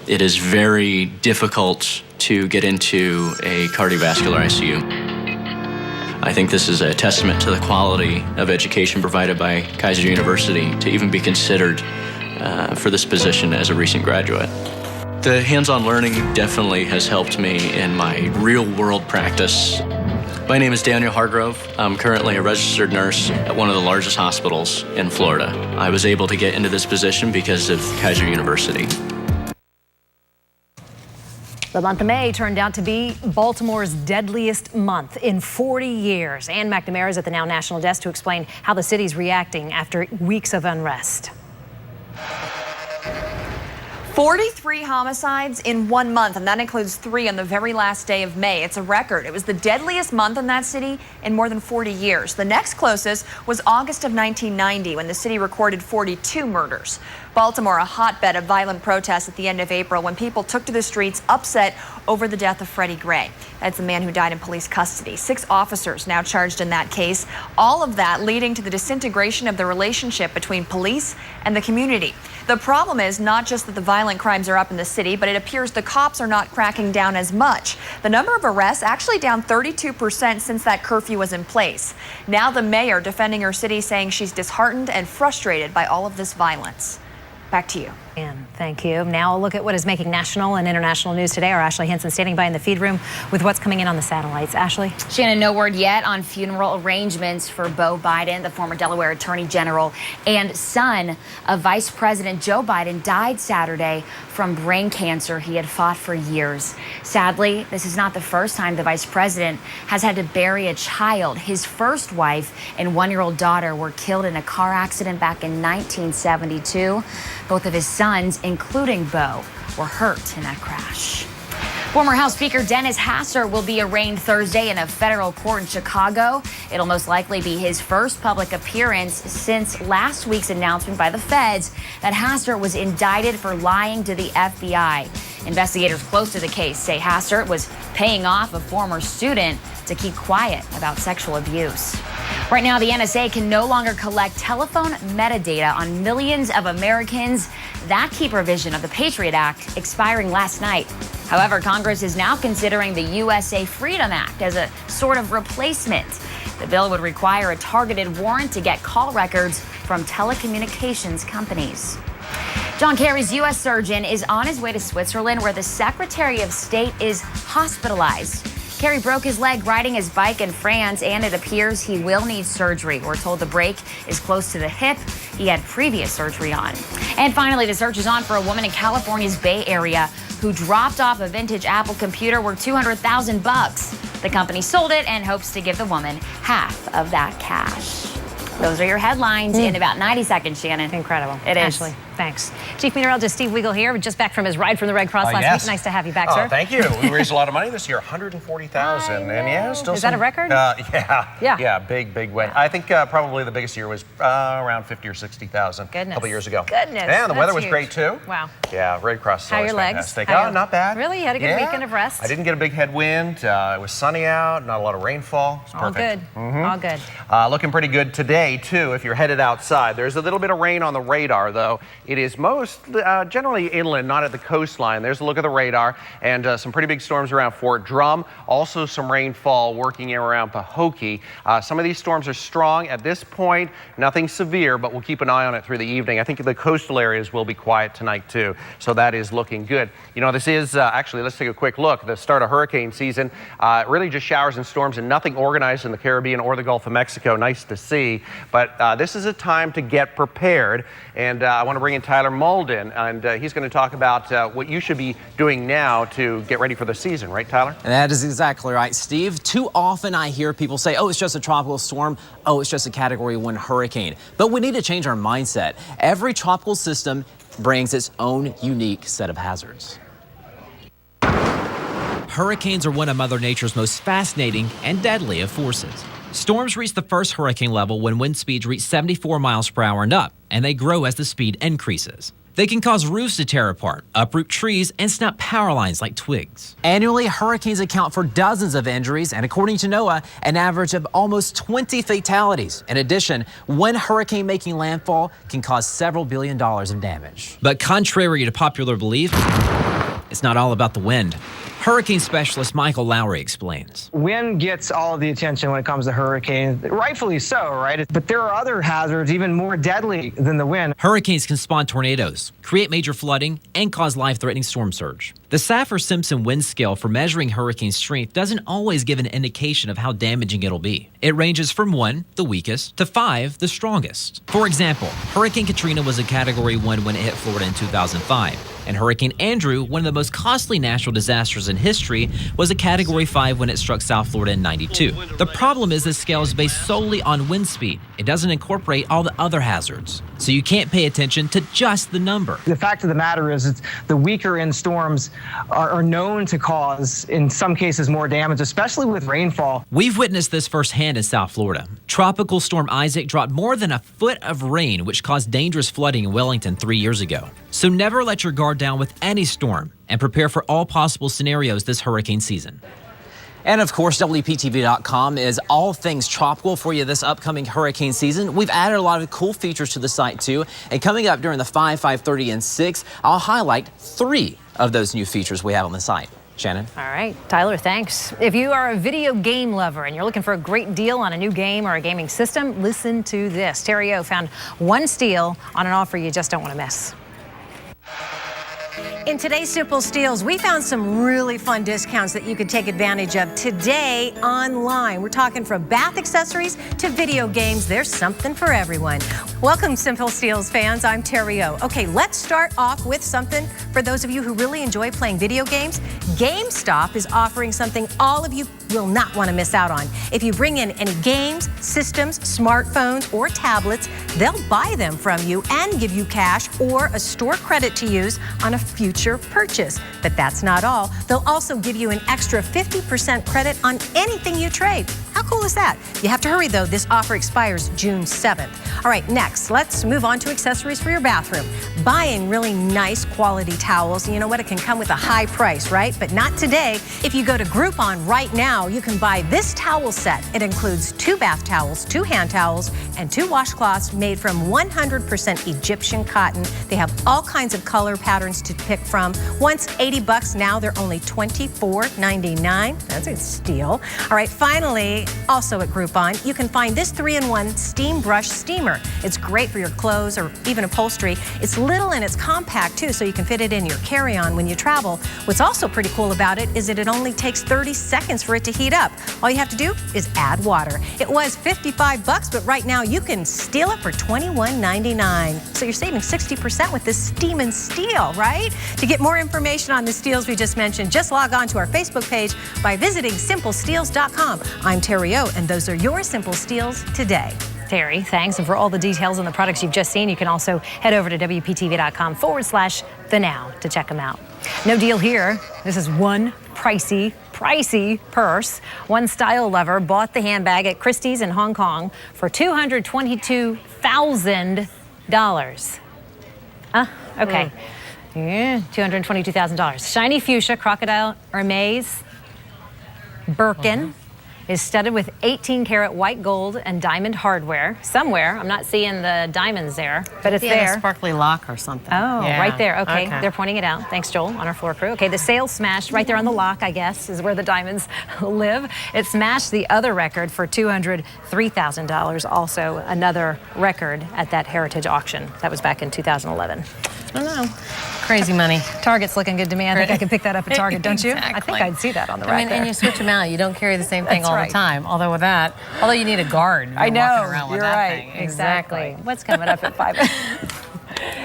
It is very difficult to get into a cardiovascular ICU. I think this is a testament to the quality of education provided by Kaiser University to even be considered for this position as a recent graduate. The hands-on learning definitely has helped me in my real-world practice. My name is Daniel Hargrove. I'm currently a registered nurse at one of the largest hospitals in Florida. I was able to get into this position because of Kaiser University. The month of May turned out to be Baltimore's deadliest month in 40 years. Ann McNamara is at the Now National Desk to explain how the city's reacting after weeks of unrest. 43 homicides in 1 month, and that includes 3 on the very last day of May. It's a record. It was the deadliest month in that city in more than 40 years. The next closest was August of 1990, when the city recorded 42 murders. Baltimore, a hotbed of violent protests at the end of April when people took to the streets upset over the death of Freddie Gray. That's the man who died in police custody. 6 officers now charged in that case. All of that leading to the disintegration of the relationship between police and the community. The problem is not just that the violent crimes are up in the city, but it appears the cops are not cracking down as much. The number of arrests actually down 32% since that curfew was in place. Now the mayor defending her city, saying she's disheartened and frustrated by all of this violence. Back to you. And thank you. Now a look at what is making national and international news today. Our Ashley Hinson standing by in the feed room with what's coming in on the satellites. Ashley? Shannon, no word yet on funeral arrangements for Beau Biden, the former Delaware Attorney General and son of Vice President Joe Biden, died Saturday from brain cancer he had fought for years. Sadly, this is not the first time the vice president has had to bury a child. His first wife and 1-year-old daughter were killed in a car accident back in 1972. Both of his sons, including Beau, were hurt in that crash. Former House Speaker Dennis Hastert will be arraigned Thursday in a federal court in Chicago. It'll most likely be his first public appearance since last week's announcement by the feds that Hastert was indicted for lying to the FBI. Investigators close to the case say Hastert was paying off a former student to keep quiet about sexual abuse. Right now, the NSA can no longer collect telephone metadata on millions of Americans. That key provision of the Patriot Act expiring last night. However, Congress is now considering the USA Freedom Act as a sort of replacement. The bill would require a targeted warrant to get call records from telecommunications companies. John Kerry's U.S. surgeon is on his way to Switzerland, where the Secretary of State is hospitalized. Kerry broke his leg riding his bike in France, and it appears he will need surgery. We're told the break is close to the hip he had previous surgery on. And finally, the search is on for a woman in California's Bay Area who dropped off a vintage Apple computer worth $200,000. The company sold it and hopes to give the woman half of that cash. Those are your headlines in about 90 seconds, Shannon. Incredible. It is. Ashley, thanks. Chief Meteorologist Steve Weagle here, just back from his ride from the Red Cross last yes. week. Nice to have you back, sir. Thank you. We raised a lot of money this year, $140,000. And yeah, still Is that a record? Yeah, big win. I think probably the biggest year was around 50 or 60,000 a couple years ago. Goodness. And the weather was huge. great too. Wow. Yeah, Red Cross is How are always your legs? fantastic. Oh, not bad. Really? You had a good weekend of rest? I didn't get a big headwind. It was sunny out, not a lot of rainfall. It's perfect. All good. Looking pretty good today too if you're headed outside. There's a little bit of rain on the radar though. It is most generally inland, not at the coastline. There's a look at the radar, and some pretty big storms around Fort Drum. Also some rainfall working around Pahokee. Some of these storms are strong at this point. Nothing severe, but we'll keep an eye on it through the evening. I think the coastal areas will be quiet tonight too, so that is looking good. You know, this is actually, let's take a quick look. The start of hurricane season, really just showers and storms and nothing organized in the Caribbean or the Gulf of Mexico. Nice to see, but this is a time to get prepared, and I want to bring in Tyler Malden, and he's going to talk about what you should be doing now to get ready for the season, right, Tyler? That is exactly right, Steve. Too often I hear people say, oh, it's just a tropical storm. Oh, it's just a Category 1 hurricane. But we need to change our mindset. Every tropical system brings its own unique set of hazards. Hurricanes are one of Mother Nature's most fascinating and deadly of forces. Storms reach the first hurricane level when wind speeds reach 74 miles per hour and up, and they grow as the speed increases. They can cause roofs to tear apart, uproot trees, and snap power lines like twigs. Annually, hurricanes account for dozens of injuries, and according to NOAA, an average of almost 20 fatalities. In addition, one hurricane making landfall can cause several $1 billion of damage. But contrary to popular belief, it's not all about the wind. Hurricane specialist Michael Lowry explains. Wind gets all of the attention when it comes to hurricanes, rightfully so, right? But there are other hazards even more deadly than the wind. Hurricanes can spawn tornadoes, create major flooding, and cause life-threatening storm surge. The Saffir-Simpson wind scale for measuring hurricane strength doesn't always give an indication of how damaging it'll be. It ranges from 1, the weakest, to 5, the strongest. For example, Hurricane Katrina was a Category 1 when it hit Florida in 2005. And Hurricane Andrew, one of the most costly natural disasters in history, was a Category 5 when it struck South Florida in '92. The problem is this scale is based solely on wind speed. it doesn't incorporate all the other hazards. So you can't pay attention to just the number. The fact of the matter is, the weaker end storms are known to cause, in some cases, more damage, especially with rainfall. We've witnessed this firsthand in South Florida. Tropical Storm Isaac dropped more than a foot of rain, which caused dangerous flooding in Wellington 3 years ago. So never let your guard down with any storm, and prepare for all possible scenarios this hurricane season. And of course, WPTV.com is all things tropical for you this upcoming hurricane season. We've added a lot of cool features to the site too. And coming up during the 5, 5:30, and 6, I'll highlight 3 of those new features we have on the site. Shannon? All right, Tyler, thanks. If you are a video game lover and you're looking for a great deal on a new game or a gaming system, listen to this. Terry O found one steal on an offer you just don't want to miss. In today's Simple Steals, we found some really fun discounts that you could take advantage of today online. We're talking from bath accessories to video games. There's something for everyone. Welcome, Simple Steals fans. I'm Terry O. Okay, let's start off with something for those of you who really enjoy playing video games. GameStop is offering something all of you will not want to miss out on. If you bring in any games, systems, smartphones, or tablets, they'll buy them from you and give you cash or a store credit to use on a future purchase. But that's not all. They'll also give you an extra 50% credit on anything you trade. How cool is that? You have to hurry though. This offer expires June 7th. All right, next, let's move on to accessories for your bathroom. Buying really nice quality towels, you know what? It can come with a high price, right? But not today. If you go to Groupon right now, you can buy this towel set. It includes 2 bath towels, 2 hand towels, and 2 washcloths made from 100% Egyptian cotton. They have all kinds of color patterns to pick from. Once $80, now they're only $24.99. That's a steal. All right, finally, also at Groupon, you can find this 3-in-1 steam brush steamer. It's great for your clothes or even upholstery. It's little and it's compact too, so you can fit it in your carry-on when you travel. What's also pretty cool about it is that it only takes 30 seconds for it to heat up. All you have to do is add water. It was $55, but right now you can steal it for $21.99. So you're saving 60% with this Steam and Steal, right? To get more information on the steals we just mentioned, just log on to our Facebook page by visiting simplesteals.com. I'm Terry O, and those are your Simple Steals today. Terry, thanks. And for all the details on the products you've just seen, you can also head over to WPTV.com/TheNow to check them out. No deal here. This is one pricey purse. One style lover bought the handbag at Christie's in Hong Kong for $222,000. Okay. Yeah, $222,000. Shiny fuchsia crocodile Hermes Birkin is studded with 18-karat white gold and diamond hardware. Somewhere, I'm not seeing the diamonds there, but it's there. A sparkly lock or something. Oh, yeah. Right there. Okay, they're pointing it out. Thanks, Joel, on our floor crew. Okay, the sail smashed right there on the lock, I guess, is where the diamonds live. It smashed the other record for $203,000, also another record at that heritage auction. That was back in 2011. I don't know. Crazy money. Target's looking good to me. I think I can pick that up at Target, don't you? Exactly. I think I'd see that on the rack there. And you switch them out. You don't carry the same thing all the time. Although you need a guard. I know. Walking around with You're that right. thing. Exactly. What's coming up at 5?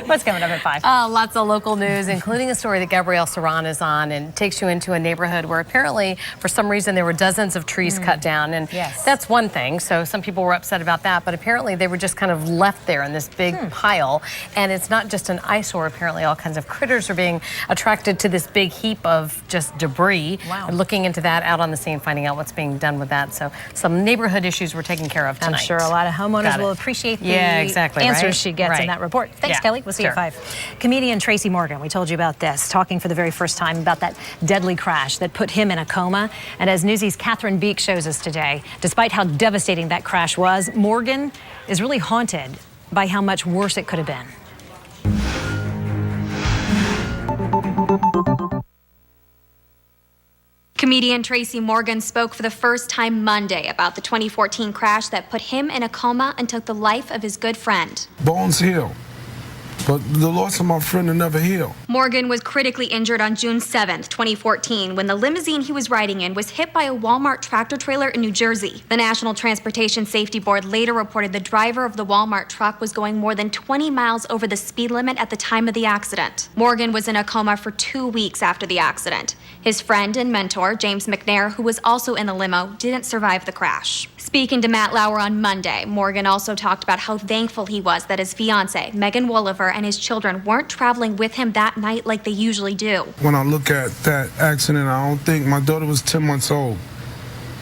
What's coming up at 5? Lots of local news, including a story that Gabrielle Saran is on, and takes you into a neighborhood where apparently, for some reason, there were dozens of trees cut down. And that's one thing. So some people were upset about that. But apparently, they were just kind of left there in this big pile. And it's not just an eyesore. Apparently, all kinds of critters are being attracted to this big heap of just debris. Wow. And looking into that, out on the scene, finding out what's being done with that. So some neighborhood issues were taken care of tonight. I'm sure a lot of homeowners will appreciate the answers she gets in that report. Thanks, Kelly. We'll see you at 5. Comedian Tracy Morgan, we told you about this, talking for the very first time about that deadly crash that put him in a coma. And as Newsy's Catherine Beek shows us today, despite how devastating that crash was, Morgan is really haunted by how much worse it could have been. Comedian Tracy Morgan spoke for the first time Monday about the 2014 crash that put him in a coma and took the life of his good friend. Bones heal, but the loss of my friend will never heal. Morgan was critically injured on June 7th, 2014, when the limousine he was riding in was hit by a Walmart tractor trailer in New Jersey. The National Transportation Safety Board later reported the driver of the Walmart truck was going more than 20 miles over the speed limit at the time of the accident. Morgan was in a coma for 2 weeks after the accident. His friend and mentor, James McNair, who was also in the limo, didn't survive the crash. Speaking to Matt Lauer on Monday, Morgan also talked about how thankful he was that his fiancée, Megan Wolliver, and his children weren't traveling with him that night like they usually do. When I look at that accident, I don't think my daughter was 10 months old.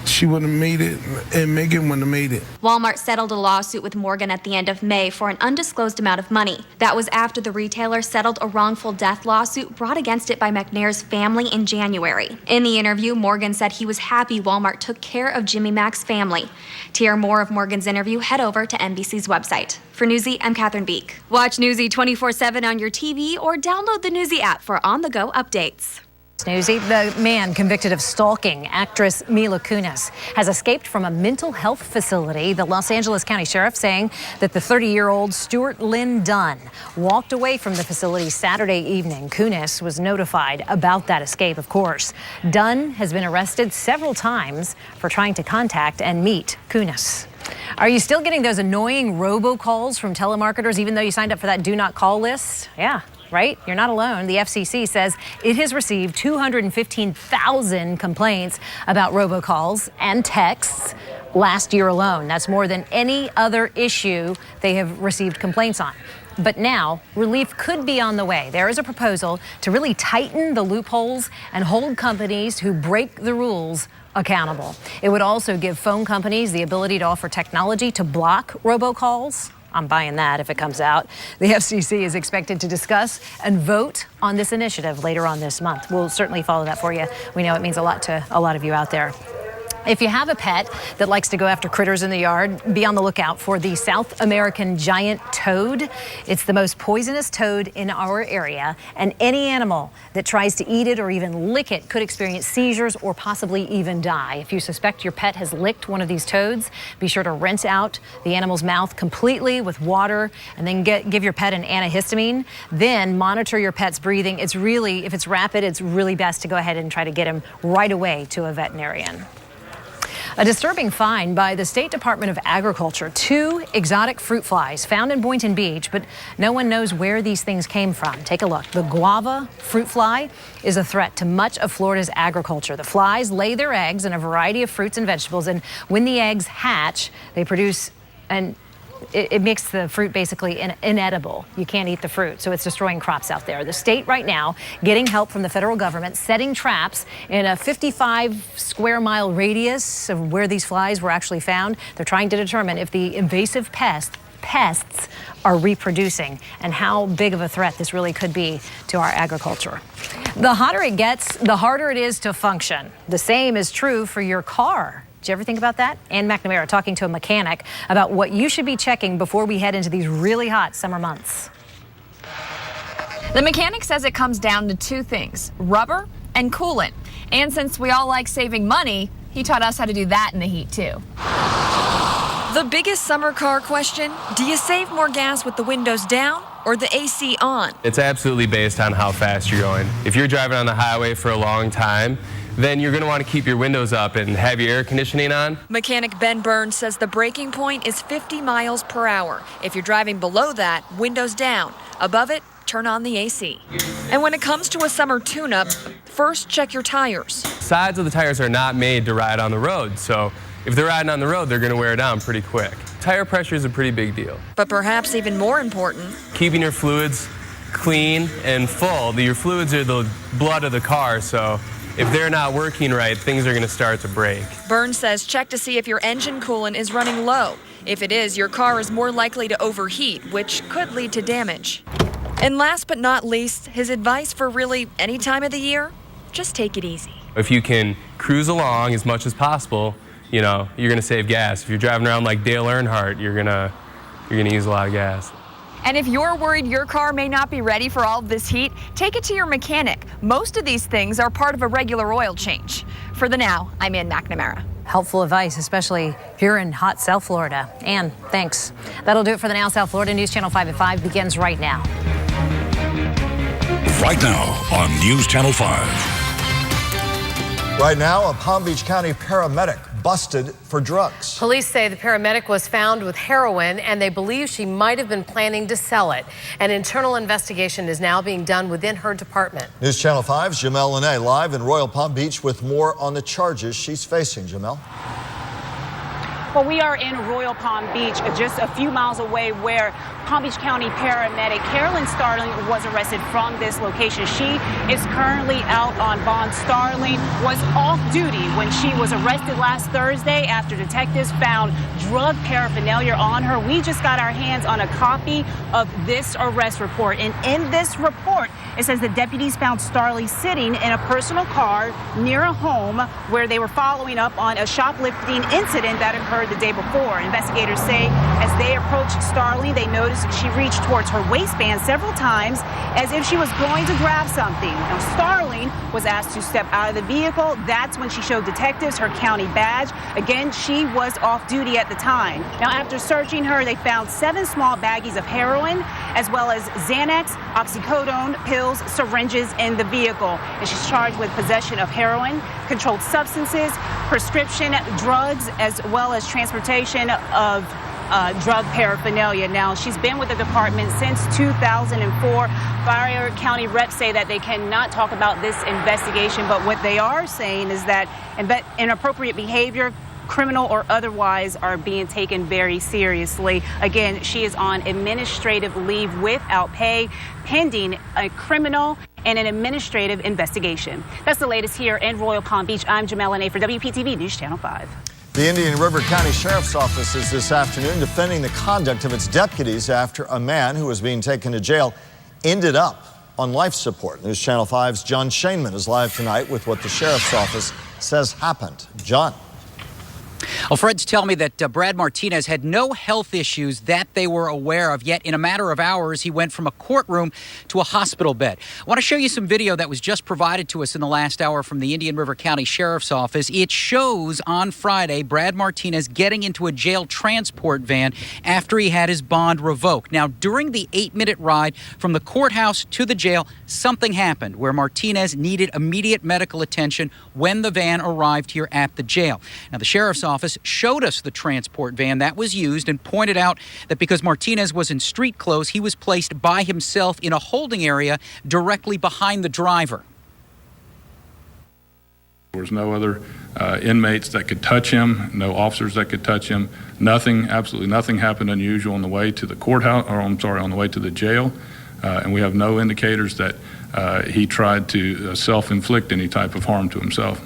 She wouldn't have made it, and Megan wouldn't have made it. Walmart settled a lawsuit with Morgan at the end of May for an undisclosed amount of money. That was after the retailer settled a wrongful death lawsuit brought against it by McNair's family in January. In the interview, Morgan said he was happy Walmart took care of Jimmy Mac's family. To hear more of Morgan's interview, head over to NBC's website. For Newsy, I'm Catherine Beek. Watch Newsy 24/7 on your TV or download the Newsy app for on-the-go updates. Newsy, the man convicted of stalking actress Mila Kunis has escaped from a mental health facility. The Los Angeles County Sheriff saying that the 30-year-old Stuart Lynn Dunn walked away from the facility Saturday evening. Kunis was notified about that escape, of course. Dunn has been arrested several times for trying to contact and meet Kunis. Are you still getting those annoying robocalls from telemarketers even though you signed up for that do not call list? Yeah. Right? You're not alone. The FCC says it has received 215,000 complaints about robocalls and texts last year alone. That's more than any other issue they have received complaints on. But now, relief could be on the way. There is a proposal to really tighten the loopholes and hold companies who break the rules accountable. It would also give phone companies the ability to offer technology to block robocalls. I'm buying that if it comes out. The FCC is expected to discuss and vote on this initiative later on this month. We'll certainly follow that for you. We know it means a lot to a lot of you out there. If you have a pet that likes to go after critters in the yard, be on the lookout for the South American giant toad. It's the most poisonous toad in our area, and any animal that tries to eat it or even lick it could experience seizures or possibly even die. If you suspect your pet has licked one of these toads, be sure to rinse out the animal's mouth completely with water and then give your pet an antihistamine. Then monitor your pet's breathing. If it's rapid, it's really best to go ahead and try to get him right away to a veterinarian. A disturbing find by the State Department of Agriculture. 2 exotic fruit flies found in Boynton Beach, but no one knows where these things came from. Take a look. The guava fruit fly is a threat to much of Florida's agriculture. The flies lay their eggs in a variety of fruits and vegetables, and when the eggs hatch, they produce it makes the fruit basically inedible. You can't eat the fruit, so it's destroying crops out there. The state right now getting help from the federal government, setting traps in a 55-square-mile radius of where these flies were actually found. They're trying to determine if the invasive pests are reproducing and how big of a threat this really could be to our agriculture. The hotter it gets, the harder it is to function. The same is true for your car. Did you ever think about that? Ann McNamara talking to a mechanic about what you should be checking before we head into these really hot summer months. The mechanic says it comes down to 2 things, rubber and coolant. And since we all like saving money, he taught us how to do that in the heat too. The biggest summer car question, do you save more gas with the windows down or the AC on? It's absolutely based on how fast you're going. If you're driving on the highway for a long time, then you're going to want to keep your windows up and have your air conditioning on. Mechanic Ben Burns says the braking point is 50 miles per hour. If you're driving below that, windows down. Above it, turn on the AC. And when it comes to a summer tune-up, first check your tires. Sides of the tires are not made to ride on the road, so if they're riding on the road, they're going to wear down pretty quick. Tire pressure is a pretty big deal. But perhaps even more important, keeping your fluids clean and full. Your fluids are the blood of the car, so if they're not working right, things are going to start to break. Burns says check to see if your engine coolant is running low. If it is, your car is more likely to overheat, which could lead to damage. And last but not least, his advice for really any time of the year, just take it easy. If you can cruise along as much as possible, you're going to save gas. If you're driving around like Dale Earnhardt, you're going to use a lot of gas. And if you're worried your car may not be ready for all of this heat, take it to your mechanic. Most of these things are part of a regular oil change. For the Now, I'm Ann McNamara. Helpful advice, especially here in hot South Florida. Ann, thanks. That'll do it for the Now South Florida News Channel 5 at 5 begins right now. Right now on News Channel 5. Right now, a Palm Beach County paramedic busted for drugs. Police say the paramedic was found with heroin and they believe she might have been planning to sell it. An internal investigation is now being done within her department. News Channel 5's Jamel Lene live in Royal Palm Beach with more on the charges she's facing. Jamel. Well, we are in Royal Palm Beach, just a few miles away where Palm Beach County paramedic Carolyn Starling was arrested from this location. She is currently out on bond. Starling was off duty when she was arrested last Thursday after detectives found drug paraphernalia on her. We just got our hands on a copy of this arrest report. And in this report, it says the deputies found Starling sitting in a personal car near a home where they were following up on a shoplifting incident that occurred the day before. Investigators say as they approached Starling, they noticed she reached towards her waistband several times as if she was going to grab something. Now, Starling was asked to step out of the vehicle. That's when she showed detectives her county badge. Again, she was off duty at the time. Now, after searching her, they found 7 small baggies of heroin, as well as Xanax, oxycodone, pills, syringes in the vehicle. And she's charged with possession of heroin, controlled substances, prescription drugs, as well as transportation of drug paraphernalia. Now, she's been with the department since 2004. Broward County reps say that they cannot talk about this investigation, but what they are saying is that inappropriate behavior, criminal or otherwise, are being taken very seriously. Again, she is on administrative leave without pay, pending a criminal and an administrative investigation. That's the latest here in Royal Palm Beach. I'm Jamel Lene for WPTV News Channel 5. The Indian River County Sheriff's Office is this afternoon defending the conduct of its deputies after a man who was being taken to jail ended up on life support. News Channel 5's John Shainman is live tonight with what the Sheriff's Office says happened. John. Well, Fred's telling me that Brad Martinez had no health issues that they were aware of, yet in a matter of hours, he went from a courtroom to a hospital bed. I want to show you some video that was just provided to us in the last hour from the Indian River County Sheriff's Office. It shows on Friday Brad Martinez getting into a jail transport van after he had his bond revoked. Now, during the 8-minute ride from the courthouse to the jail, something happened where Martinez needed immediate medical attention when the van arrived here at the jail. Now, the Sheriff's Office showed us the transport van that was used and pointed out that because Martinez was in street clothes, he was placed by himself in a holding area directly behind the driver. There was no other inmates that could touch him, no officers that could touch him. Nothing, absolutely nothing happened unusual on the way to the courthouse, or I'm sorry, on the way to the jail. And we have no indicators that he tried to self-inflict any type of harm to himself.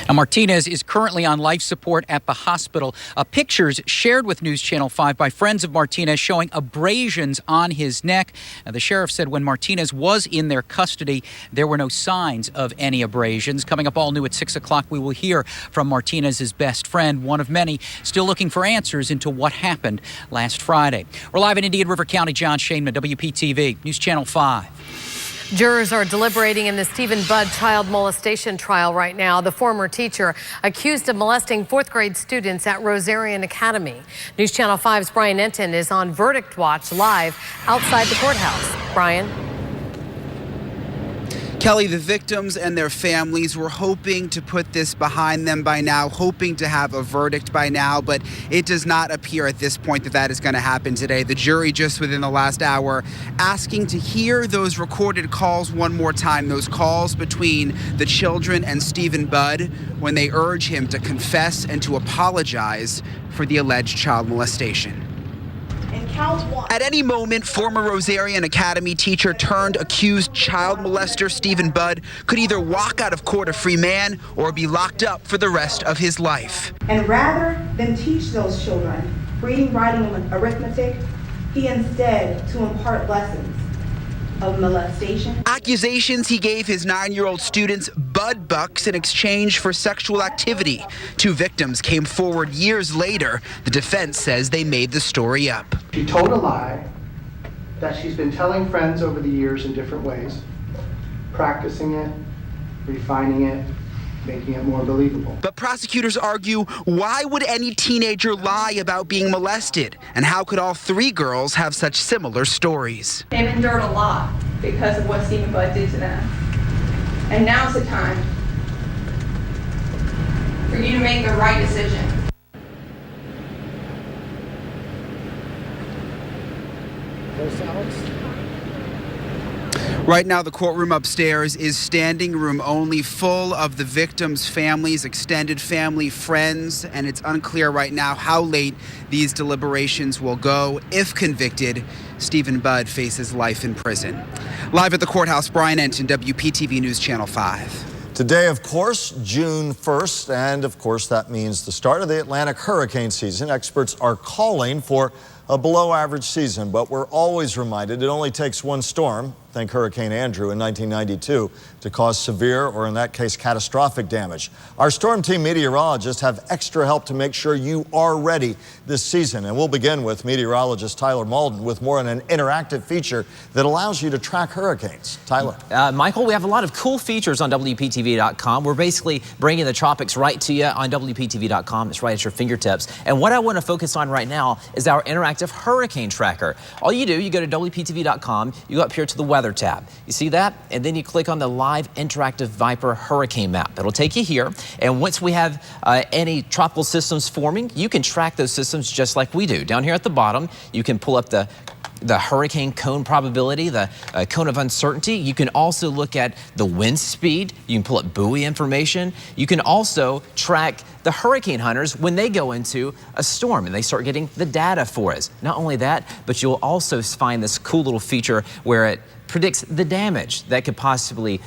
Now, Martinez is currently on life support at the hospital. Pictures shared with News Channel 5 by friends of Martinez showing abrasions on his neck. Now, the sheriff said when Martinez was in their custody, there were no signs of any abrasions. Coming up all new at 6 o'clock, we will hear from Martinez's best friend, one of many, still looking for answers into what happened last Friday. We're live in Indian River County. John Shainman, WPTV News Channel 5. Jurors are deliberating in the Stephen Budd child molestation trial right now. The former teacher accused of molesting 4th grade students at Rosarian Academy. News Channel 5's Brian Enton is on Verdict Watch live outside the courthouse. Brian. Kelly, the victims and their families were hoping to put this behind them by now, hoping to have a verdict by now, but it does not appear at this point that that is going to happen today. The jury just within the last hour asking to hear those recorded calls one more time, those calls between the children and Stephen Budd when they urge him to confess and to apologize for the alleged child molestation. At any moment, former Rosarian Academy teacher turned accused child molester Stephen Budd could either walk out of court a free man or be locked up for the rest of his life. And rather than teach those children reading, writing, and arithmetic, he instead to impart lessons of molestation. Accusations he gave his 9-year-old students Bud Bucks in exchange for sexual activity. 2 victims came forward years later. The defense says they made the story up. She told a lie that she's been telling friends over the years in different ways, practicing it, refining it, making it more believable. But prosecutors argue, why would any teenager lie about being molested? And how could all 3 girls have such similar stories? They've endured a lot because of what Stephen Budd did to them. And now's the time for you to make the right decision. Right now, the courtroom upstairs is standing room only, full of the victims' families, extended family, friends, and it's unclear right now how late these deliberations will go. If convicted, Stephen Budd faces life in prison. Live at the courthouse, Brian Enton, WPTV News Channel 5. Today, of course, June 1st, and of course that means the start of the Atlantic hurricane season. Experts are calling for a below-average season, but we're always reminded it only takes one storm, think Hurricane Andrew in 1992, to cause severe, or in that case, catastrophic damage. Our storm team meteorologists have extra help to make sure you are ready this season. And we'll begin with meteorologist Tyler Malden with more on an interactive feature that allows you to track hurricanes. Tyler. Michael, we have a lot of cool features on WPTV.com. We're basically bringing the tropics right to you on WPTV.com. It's right at your fingertips. And what I want to focus on right now is our interactive hurricane tracker. All you do, you go to WPTV.com, you go up here to the weather tab. You see that? And then you click on the live interactive Viper hurricane map. It'll take you here. And once we have any tropical systems forming, you can track those systems just like we do. Down here at the bottom, you can pull up the hurricane cone probability, the cone of uncertainty. You can also look at the wind speed. You can pull up buoy information. You can also track the hurricane hunters when they go into a storm and they start getting the data for us. Not only that, but you'll also find this cool little feature where it predicts the damage that could possibly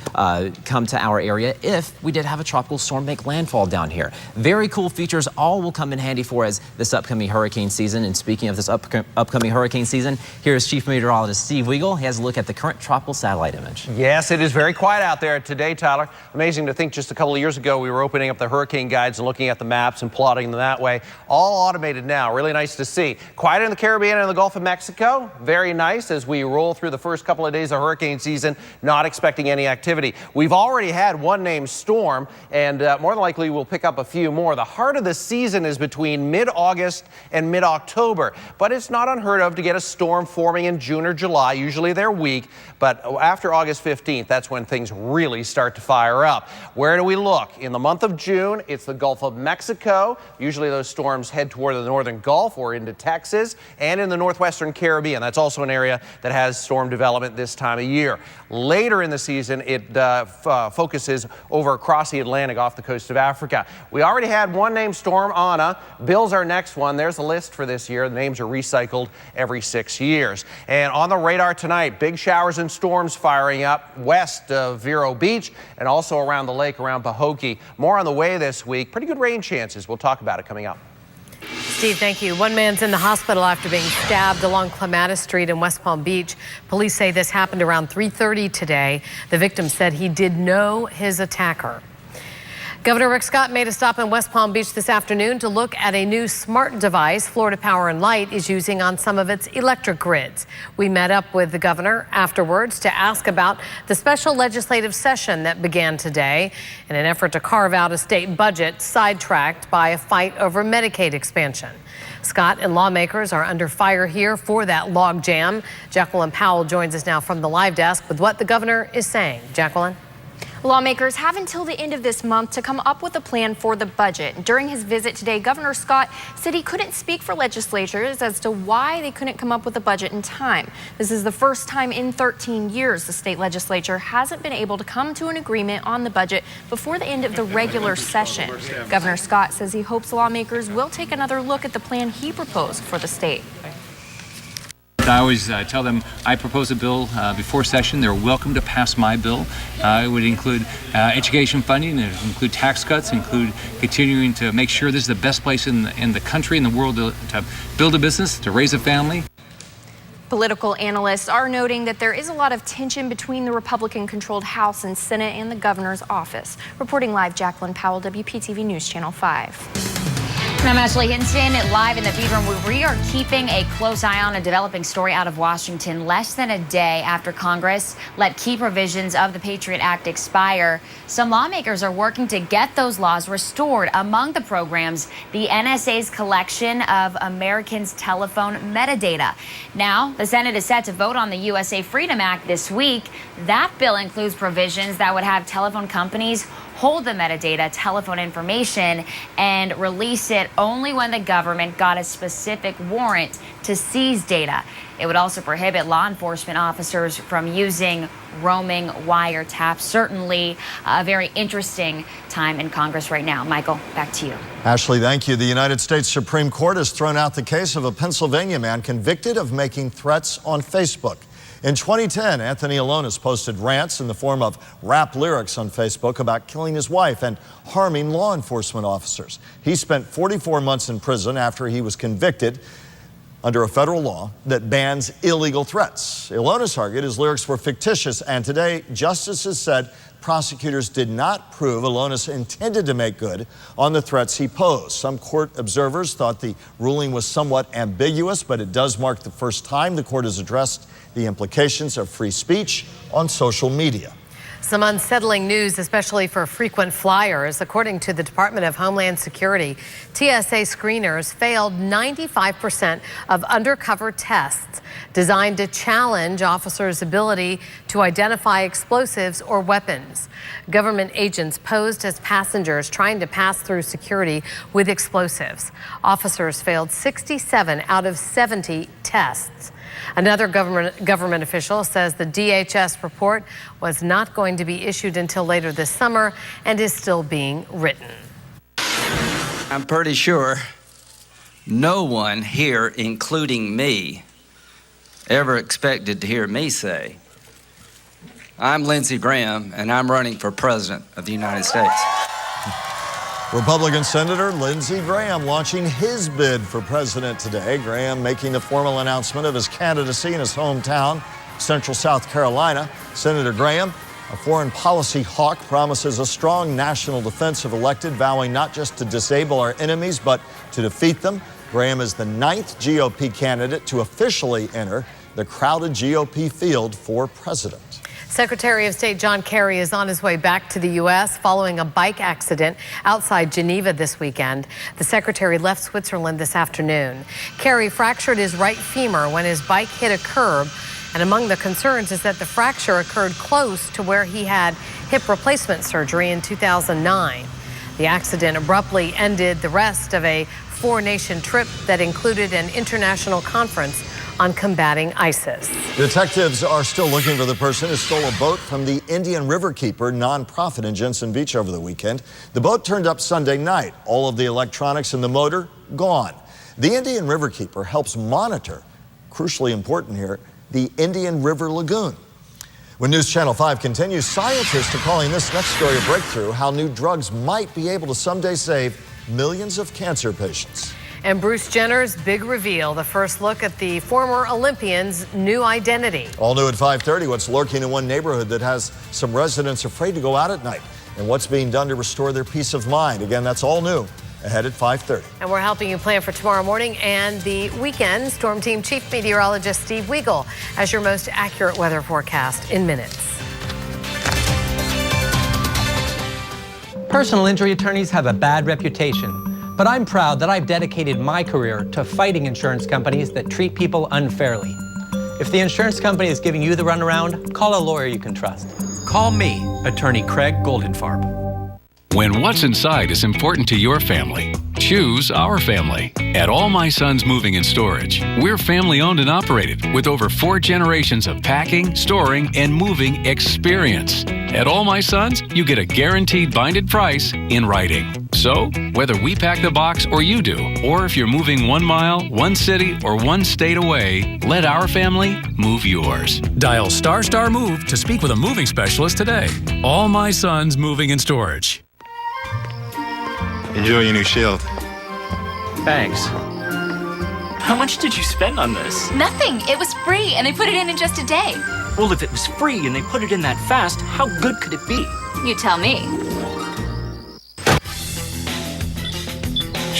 come to our area if we did have a tropical storm make landfall down here. Very cool features, all will come in handy for us this upcoming hurricane season. And speaking of this upcoming hurricane season, here's Chief Meteorologist Steve Weigel. He has a look at the current tropical satellite image. Yes, it is very quiet out there today, Tyler. Amazing to think just a couple of years ago we were opening up the hurricane guides and looking at the maps and plotting them that way. All automated now. Really nice to see. Quiet in the Caribbean and the Gulf of Mexico. Very nice as we roll through the first couple of days of hurricane season, not expecting any activity. We've already had one named storm, and more than likely we'll pick up a few more. The heart of the season is between mid-August and mid-October, but it's not unheard of to get a storm forming in June or July. Usually they're weak, but after August 15th, that's when things really start to fire up. Where do we look? In the month of June, it's the Gulf of Mexico. Usually those storms head toward the northern Gulf or into Texas, and in the northwestern Caribbean. That's also an area that has storm development this time of year. Later in the season, it focuses over across the Atlantic off the coast of Africa. We already had one named Storm Ana. Bill's our next one. There's a list for this year. The names are recycled every 6 years. And on the radar tonight, big showers and storms firing up west of Vero Beach and also around the lake around Pahokee. More on the way this week. Pretty good rain chances. We'll talk about it coming up. Steve, thank you. One man's in the hospital after being stabbed along Clematis Street in West Palm Beach. Police say this happened around 3:30 today. The victim said he did know his attacker. Governor Rick Scott made a stop in West Palm Beach this afternoon to look at a new smart device Florida Power and Light is using on some of its electric grids. We met up with the governor afterwards to ask about the special legislative session that began today in an effort to carve out a state budget sidetracked by a fight over Medicaid expansion. Scott and lawmakers are under fire here for that log jam. Jacqueline Powell joins us now from the live desk with what the governor is saying. Jacqueline. Lawmakers have until the end of this month to come up with a plan for the budget. During his visit today, Governor Scott said he couldn't speak for legislators as to why they couldn't come up with a budget in time. This is the first time in 13 years the state legislature hasn't been able to come to an agreement on the budget before the end of the regular session. Governor Scott says he hopes lawmakers will take another look at the plan he proposed for the state. I always tell them I propose a bill before session. They're welcome to pass my bill. It would include education funding, it would include tax cuts, include continuing to make sure this is the best place in the country, in the world to build a business, to raise a family. Political analysts are noting that there is a lot of tension between the Republican-controlled House and Senate and the governor's office. Reporting live, Jacqueline Powell, WPTV News Channel 5. I'm Ashley Hinston, live in the feed room. We are keeping a close eye on a developing story out of Washington. Less than a day after Congress let key provisions of the Patriot Act expire, some lawmakers are working to get those laws restored. Among the programs, the NSA's collection of Americans' telephone metadata. Now, the Senate is set to vote on the USA Freedom Act this week. That bill includes provisions that would have telephone companies hold the metadata, telephone information, and release it only when the government got a specific warrant to seize data. It would also prohibit law enforcement officers from using roaming wiretaps. Certainly a very interesting time in Congress right now. Michael, back to you. Ashley, thank you. The United States Supreme Court has thrown out the case of a Pennsylvania man convicted of making threats on Facebook. In 2010, Anthony Alonis posted rants in the form of rap lyrics on Facebook about killing his wife and harming law enforcement officers. He spent 44 months in prison after he was convicted under a federal law that bans illegal threats. Alonis argued his lyrics were fictitious, and today justices said prosecutors did not prove Alonis intended to make good on the threats he posed. Some court observers thought the ruling was somewhat ambiguous, but it does mark the first time the court has addressed the implications of free speech on social media. Some unsettling news, especially for frequent flyers. According to the Department of Homeland Security, TSA screeners failed 95% of undercover tests designed to challenge officers' ability to identify explosives or weapons. Government agents posed as passengers trying to pass through security with explosives. Officers failed 67 out of 70 tests. Another government official says the DHS report was not going to be issued until later this summer and is still being written. I'm pretty sure no one here, including me, ever expected to hear me say, "I'm Lindsey Graham and I'm running for president of the United States." Republican Senator Lindsey Graham launching his bid for president today. Graham making the formal announcement of his candidacy in his hometown, Central South Carolina. Senator Graham, a foreign policy hawk, promises a strong national defense if elected, vowing not just to disable our enemies, but to defeat them. Graham is the 9th GOP candidate to officially enter the crowded GOP field for president. Secretary of State John Kerry is on his way back to the U.S. following a bike accident outside Geneva this weekend. The secretary left Switzerland this afternoon. Kerry fractured his right femur when his bike hit a curb, and among the concerns is that the fracture occurred close to where he had hip replacement surgery in 2009. The accident abruptly ended the rest of a four-nation trip that included an international conference on combating ISIS. Detectives are still looking for the person who stole a boat from the Indian Riverkeeper nonprofit in Jensen Beach over the weekend. The boat turned up Sunday night. All of the electronics in the motor gone. The Indian Riverkeeper helps monitor, crucially important here, the Indian River Lagoon. When News Channel 5 continues, scientists are calling this next story a breakthrough, how new drugs might be able to someday save millions of cancer patients. And Bruce Jenner's big reveal, the first look at the former Olympian's new identity. All new at 5:30, what's lurking in one neighborhood that has some residents afraid to go out at night, and what's being done to restore their peace of mind. Again, that's all new ahead at 5:30. And we're helping you plan for tomorrow morning and the weekend. Storm Team Chief Meteorologist Steve Weagle has your most accurate weather forecast in minutes. Personal injury attorneys have a bad reputation, but I'm proud that I've dedicated my career to fighting insurance companies that treat people unfairly. If the insurance company is giving you the runaround, call a lawyer you can trust. Call me, Attorney Craig Goldenfarb. When what's inside is important to your family, choose our family. At All My Sons Moving and Storage, we're family owned and operated with over 4 generations of packing, storing, and moving experience. At All My Sons, you get a guaranteed binded price in writing. So, whether we pack the box or you do, or if you're moving 1 mile, 1 city, or 1 state away, let our family move yours. Dial ** MOVE to speak with a moving specialist today. All My Sons Moving and Storage. Enjoy your new Shield. Thanks. How much did you spend on this? Nothing. It was free, and they put it in just a day. Well, if it was free and they put it in that fast, how good could it be? You tell me.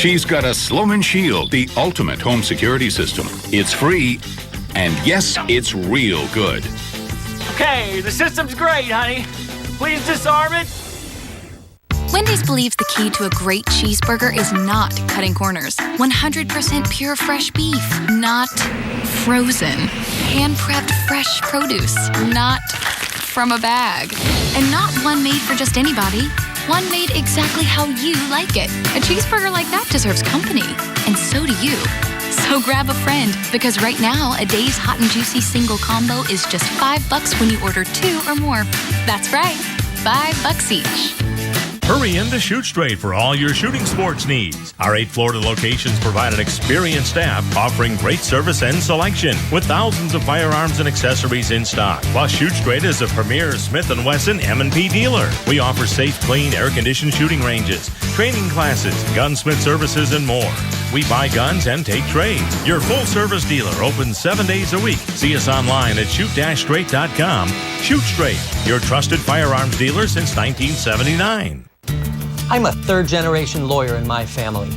She's got a Sloman Shield, the ultimate home security system. It's free, and yes, it's real good. Okay, the system's great, honey. Please disarm it. Wendy's believes the key to a great cheeseburger is not cutting corners. 100% pure fresh beef, not frozen. Hand-prepped fresh produce, not from a bag. And not one made for just anybody. One made exactly how you like it. A cheeseburger like that deserves company, and so do you. So grab a friend, because right now, a Dave's Hot and Juicy single combo is just $5 when you order 2 or more. That's right, $5 each. Hurry in to Shoot Straight for all your shooting sports needs. Our 8 Florida locations provide an experienced staff offering great service and selection with thousands of firearms and accessories in stock. Plus, Shoot Straight is a premier Smith & Wesson M&P dealer. We offer safe, clean, air-conditioned shooting ranges, training classes, gunsmith services, and more. We buy guns and take trades. Your full-service dealer open 7 days a week. See us online at shoot-straight.com. Shoot Straight, your trusted firearms dealer since 1979. I'm a third-generation lawyer in my family.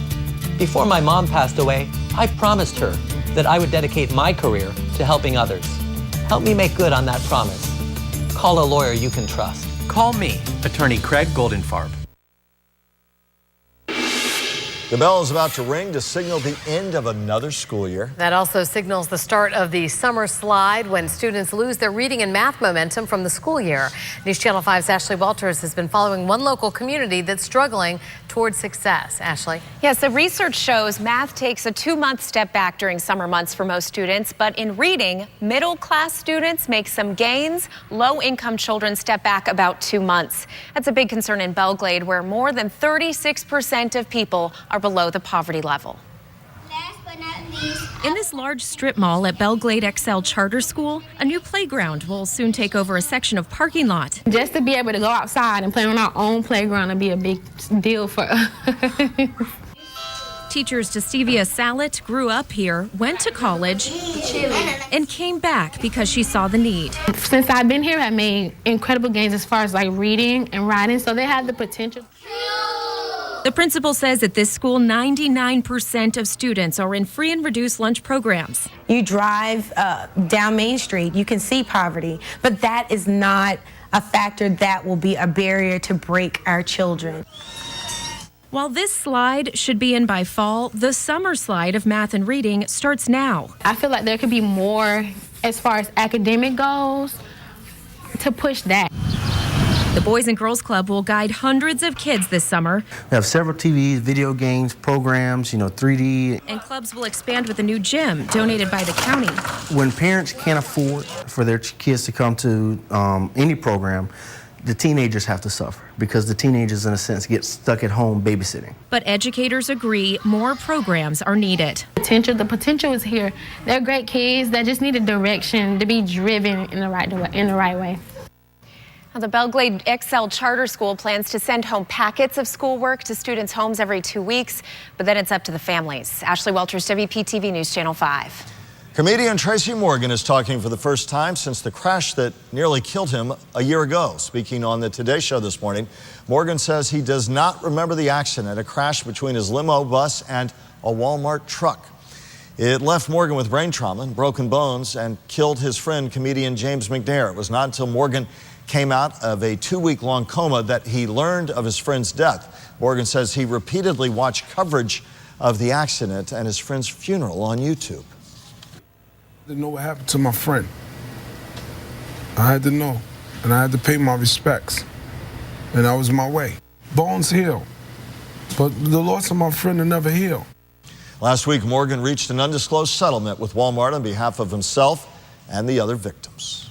Before my mom passed away, I promised her that I would dedicate my career to helping others. Help me make good on that promise. Call a lawyer you can trust. Call me, Attorney Craig Goldenfarb. The bell is about to ring to signal the end of another school year. That also signals the start of the summer slide when students lose their reading and math momentum from the school year. News Channel 5's Ashley Walters has been following one local community that's struggling towards success. Ashley? Yes, the research shows math takes a 2-month step back during summer months for most students, but in reading, middle-class students make some gains. Low-income children step back about 2 months. That's a big concern in Belglade, where more than 36% of people are below the poverty level. In this large strip mall at Belglade Excel Charter School, a new playground will soon take over a section of parking lot. Just to be able to go outside and play on our own playground would be a big deal for us. Teachers Destivia Salet grew up here, went to college, and came back because she saw the need. Since I've been here, I've made incredible gains as far as like reading and writing, so they have the potential. The principal says at this school, 99% of students are in free and reduced lunch programs. You drive down Main Street, you can see poverty, but that is not a factor that will be a barrier to break our children. While this slide should be in by fall, the summer slide of math and reading starts now. I feel like there could be more as far as academic goals to push that. The Boys and Girls Club will guide hundreds of kids this summer. We have several TVs, video games, programs, 3D. And clubs will expand with a new gym donated by the county. When parents can't afford for their kids to come to any program, the teenagers have to suffer because the teenagers, in a sense, get stuck at home babysitting. But educators agree more programs are needed. The potential is here. They're great kids that just need a direction to be driven in the right way. Now, the Belglade Excel Charter School plans to send home packets of schoolwork to students' homes every 2 weeks, but then it's up to the families. Ashley Walters, WPTV News Channel 5. Comedian Tracy Morgan is talking for the first time since the crash that nearly killed him a year ago. Speaking on the Today Show this morning, Morgan says he does not remember the accident, a crash between his limo bus and a Walmart truck. It left Morgan with brain trauma and broken bones and killed his friend, comedian James McNair. It was not until Morgan came out of a 2-week-long coma that he learned of his friend's death. Morgan says he repeatedly watched coverage of the accident and his friend's funeral on YouTube. I didn't know what happened to my friend. I had to know, and I had to pay my respects, and that was my way. Bones heal, but the loss of my friend will never heal. Last week, Morgan reached an undisclosed settlement with Walmart on behalf of himself and the other victims.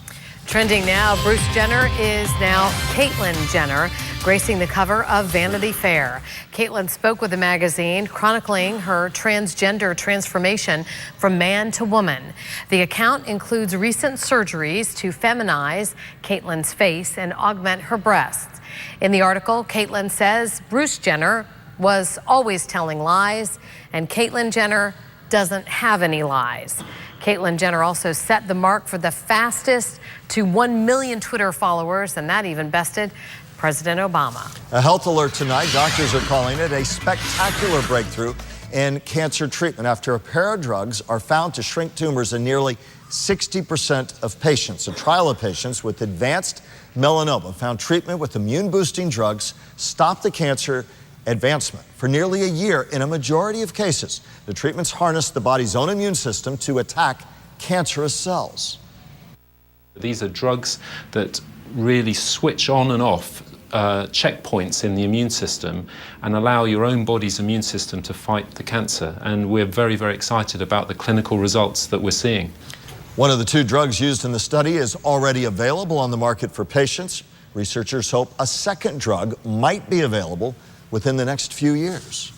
Trending now, Bruce Jenner is now Caitlyn Jenner, gracing the cover of Vanity Fair. Caitlyn spoke with the magazine, chronicling her transgender transformation from man to woman. The account includes recent surgeries to feminize Caitlyn's face and augment her breasts. In the article, Caitlyn says Bruce Jenner was always telling lies, and Caitlyn Jenner doesn't have any lies. Caitlyn Jenner also set the mark for the fastest to 1 million Twitter followers, and that even bested President Obama. A health alert tonight. Doctors are calling it a spectacular breakthrough in cancer treatment after a pair of drugs are found to shrink tumors in nearly 60% of patients. A trial of patients with advanced melanoma found treatment with immune-boosting drugs stopped the cancer advancement for nearly a year. In a majority of cases, the treatments harness the body's own immune system to attack cancerous cells. These are drugs that really switch on and off checkpoints in the immune system and allow your own body's immune system to fight the cancer. And we're very, very excited about the clinical results that we're seeing. One of the two drugs used in the study is already available on the market for patients. Researchers hope a second drug might be available within the next few years.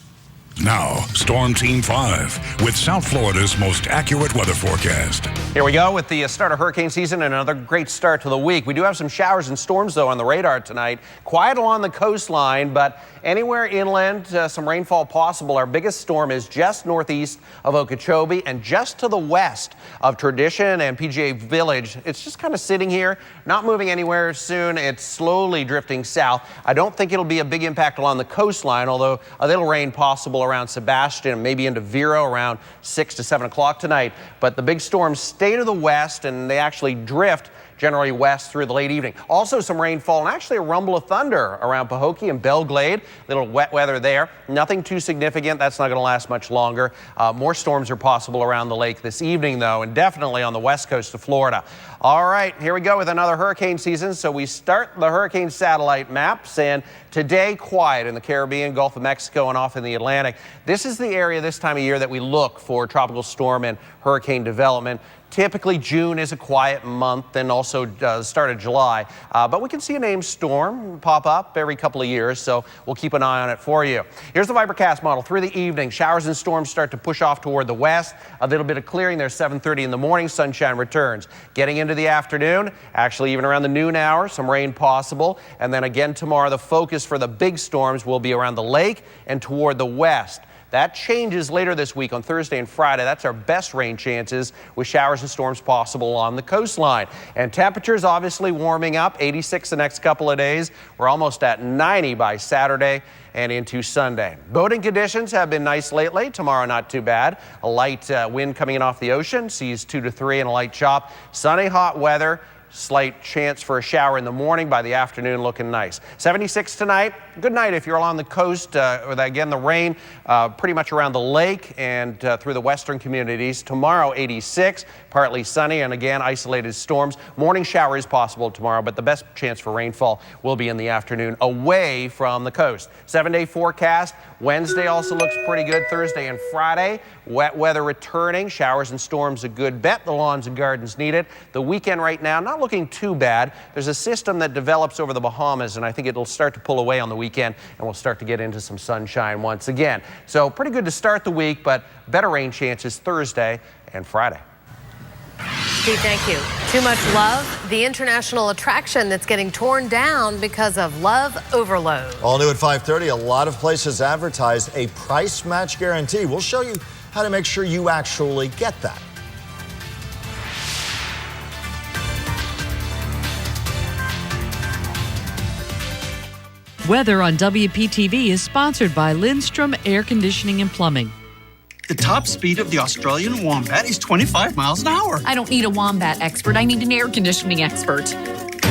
Now, Storm Team 5 with South Florida's most accurate weather forecast. Here we go with the start of hurricane season and another great start to the week. We do have some showers and storms, though, on the radar tonight. Quiet along the coastline, but anywhere inland, some rainfall possible. Our biggest storm is just northeast of Okeechobee and just to the west of Tradition and PGA Village. It's just kind of sitting here, not moving anywhere soon. It's slowly drifting south. I don't think it'll be a big impact along the coastline, although a little rain possible around Sebastian, maybe into Vero around 6 to 7 o'clock tonight. But the big storms stay to the west, and they actually drift generally west through the late evening. Also some rainfall and actually a rumble of thunder around Pahokee and Belle Glade. Little wet weather there. Nothing too significant. That's not going to last much longer. More storms are possible around the lake this evening, though, and definitely on the west coast of Florida. All right, here we go with another hurricane season. So we start the hurricane satellite maps, and today quiet in the Caribbean, Gulf of Mexico, and off in the Atlantic. This is the area this time of year that we look for tropical storm and hurricane development. Typically, June is a quiet month, and also start of July. But we can see a named storm pop up every couple of years, so we'll keep an eye on it for you. Here's the Vibercast model. Through the evening, showers and storms start to push off toward the west. A little bit of clearing there, 7:30 in the morning. Sunshine returns. Getting into the afternoon, actually even around the noon hour, some rain possible. And then again tomorrow, the focus for the big storms will be around the lake and toward the west. That changes later this week on Thursday and Friday. That's our best rain chances with showers and storms possible on the coastline. And temperatures obviously warming up, 86 the next couple of days. We're almost at 90 by Saturday and into Sunday. Boating conditions have been nice lately. Tomorrow, not too bad. A light wind coming in off the ocean, seas 2 to 3 and a light chop. Sunny, hot weather. Slight chance for a shower in the morning. By the afternoon, looking nice. 76 tonight. Good night if you're along the coast. Again, the rain pretty much around the lake and through the western communities. Tomorrow, 86. Partly sunny and again, isolated storms. Morning shower is possible tomorrow, but the best chance for rainfall will be in the afternoon away from the coast. 7-day forecast. Wednesday also looks pretty good. Thursday and Friday. Wet weather returning. Showers and storms a good bet. The lawns and gardens need it. The weekend right now, not looking too bad. There's a system that develops over the Bahamas, and I think it'll start to pull away on the weekend, and we'll start to get into some sunshine once again. So pretty good to start the week, but better rain chances Thursday and Friday. Steve, thank you. Too much love, the international attraction that's getting torn down because of love overload. All new at 5:30, a lot of places advertise a price match guarantee. We'll show you how to make sure you actually get that. Weather on WPTV is sponsored by Lindstrom Air Conditioning and Plumbing. The top speed of the Australian Wombat is 25 miles an hour. I don't need a Wombat expert. I need an air conditioning expert.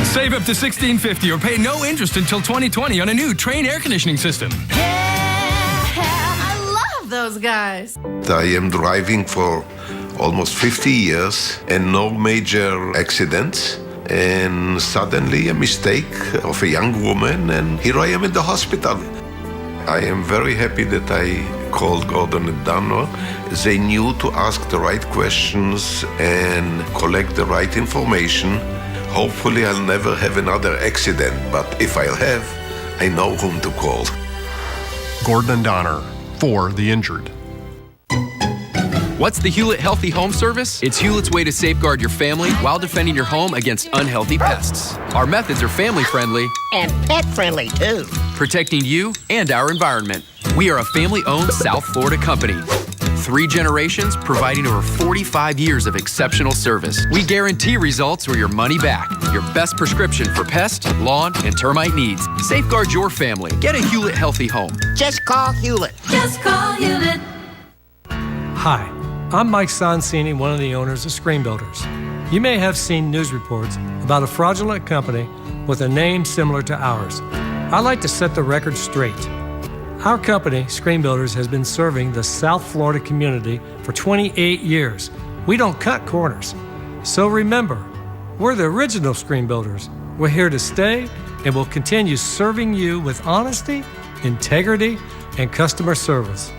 Save up to $1,650 or pay no interest until 2020 on a new Trane air conditioning system. I love those guys. I am driving for almost 50 years and no major accidents. And suddenly a mistake of a young woman, and here I am in the hospital. I am very happy that I called Gordon and Danner. They knew to ask the right questions and collect the right information. Hopefully I'll never have another accident, but if I'll have, I know whom to call. Gordon and Donner, for the injured. What's the Hewlett Healthy Home Service? It's Hewlett's way to safeguard your family while defending your home against unhealthy pests. Our methods are family-friendly and pet-friendly, too. Protecting you and our environment. We are a family-owned South Florida company. 3 generations providing over 45 years of exceptional service. We guarantee results or your money back. Your best prescription for pest, lawn, and termite needs. Safeguard your family. Get a Hewlett Healthy Home. Just call Hewlett. Just call Hewlett. Hi, I'm Mike Sonsini, one of the owners of Screen Builders. You may have seen news reports about a fraudulent company with a name similar to ours. I'd like to set the record straight. Our company, Screen Builders, has been serving the South Florida community for 28 years. We don't cut corners. So remember, we're the original Screen Builders. We're here to stay and will continue serving you with honesty, integrity, and customer service.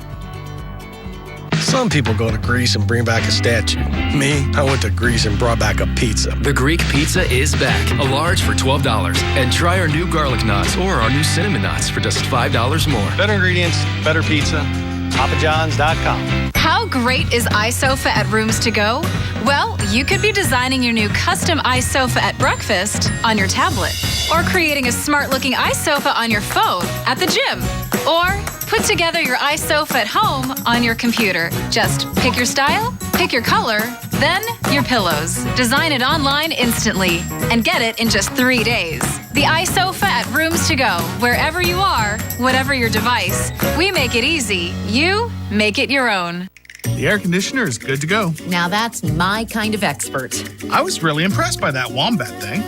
Some people go to Greece and bring back a statue. Me, I went to Greece and brought back a pizza. The Greek pizza is back. A large for $12. And try our new garlic knots or our new cinnamon knots for just $5 more. Better ingredients, better pizza. PapaJohns.com. How great is iSofa at Rooms to Go? Well, you could be designing your new custom iSofa at breakfast on your tablet, or creating a smart-looking iSofa on your phone at the gym, or put together your iSofa at home on your computer. Just pick your style, pick your color, then your pillows. Design it online instantly and get it in just 3 days. The iSofa at Rooms to Go. Wherever you are, whatever your device, we make it easy. You make it your own. The air conditioner is good to go. Now that's my kind of expert. I was really impressed by that Wombat thing.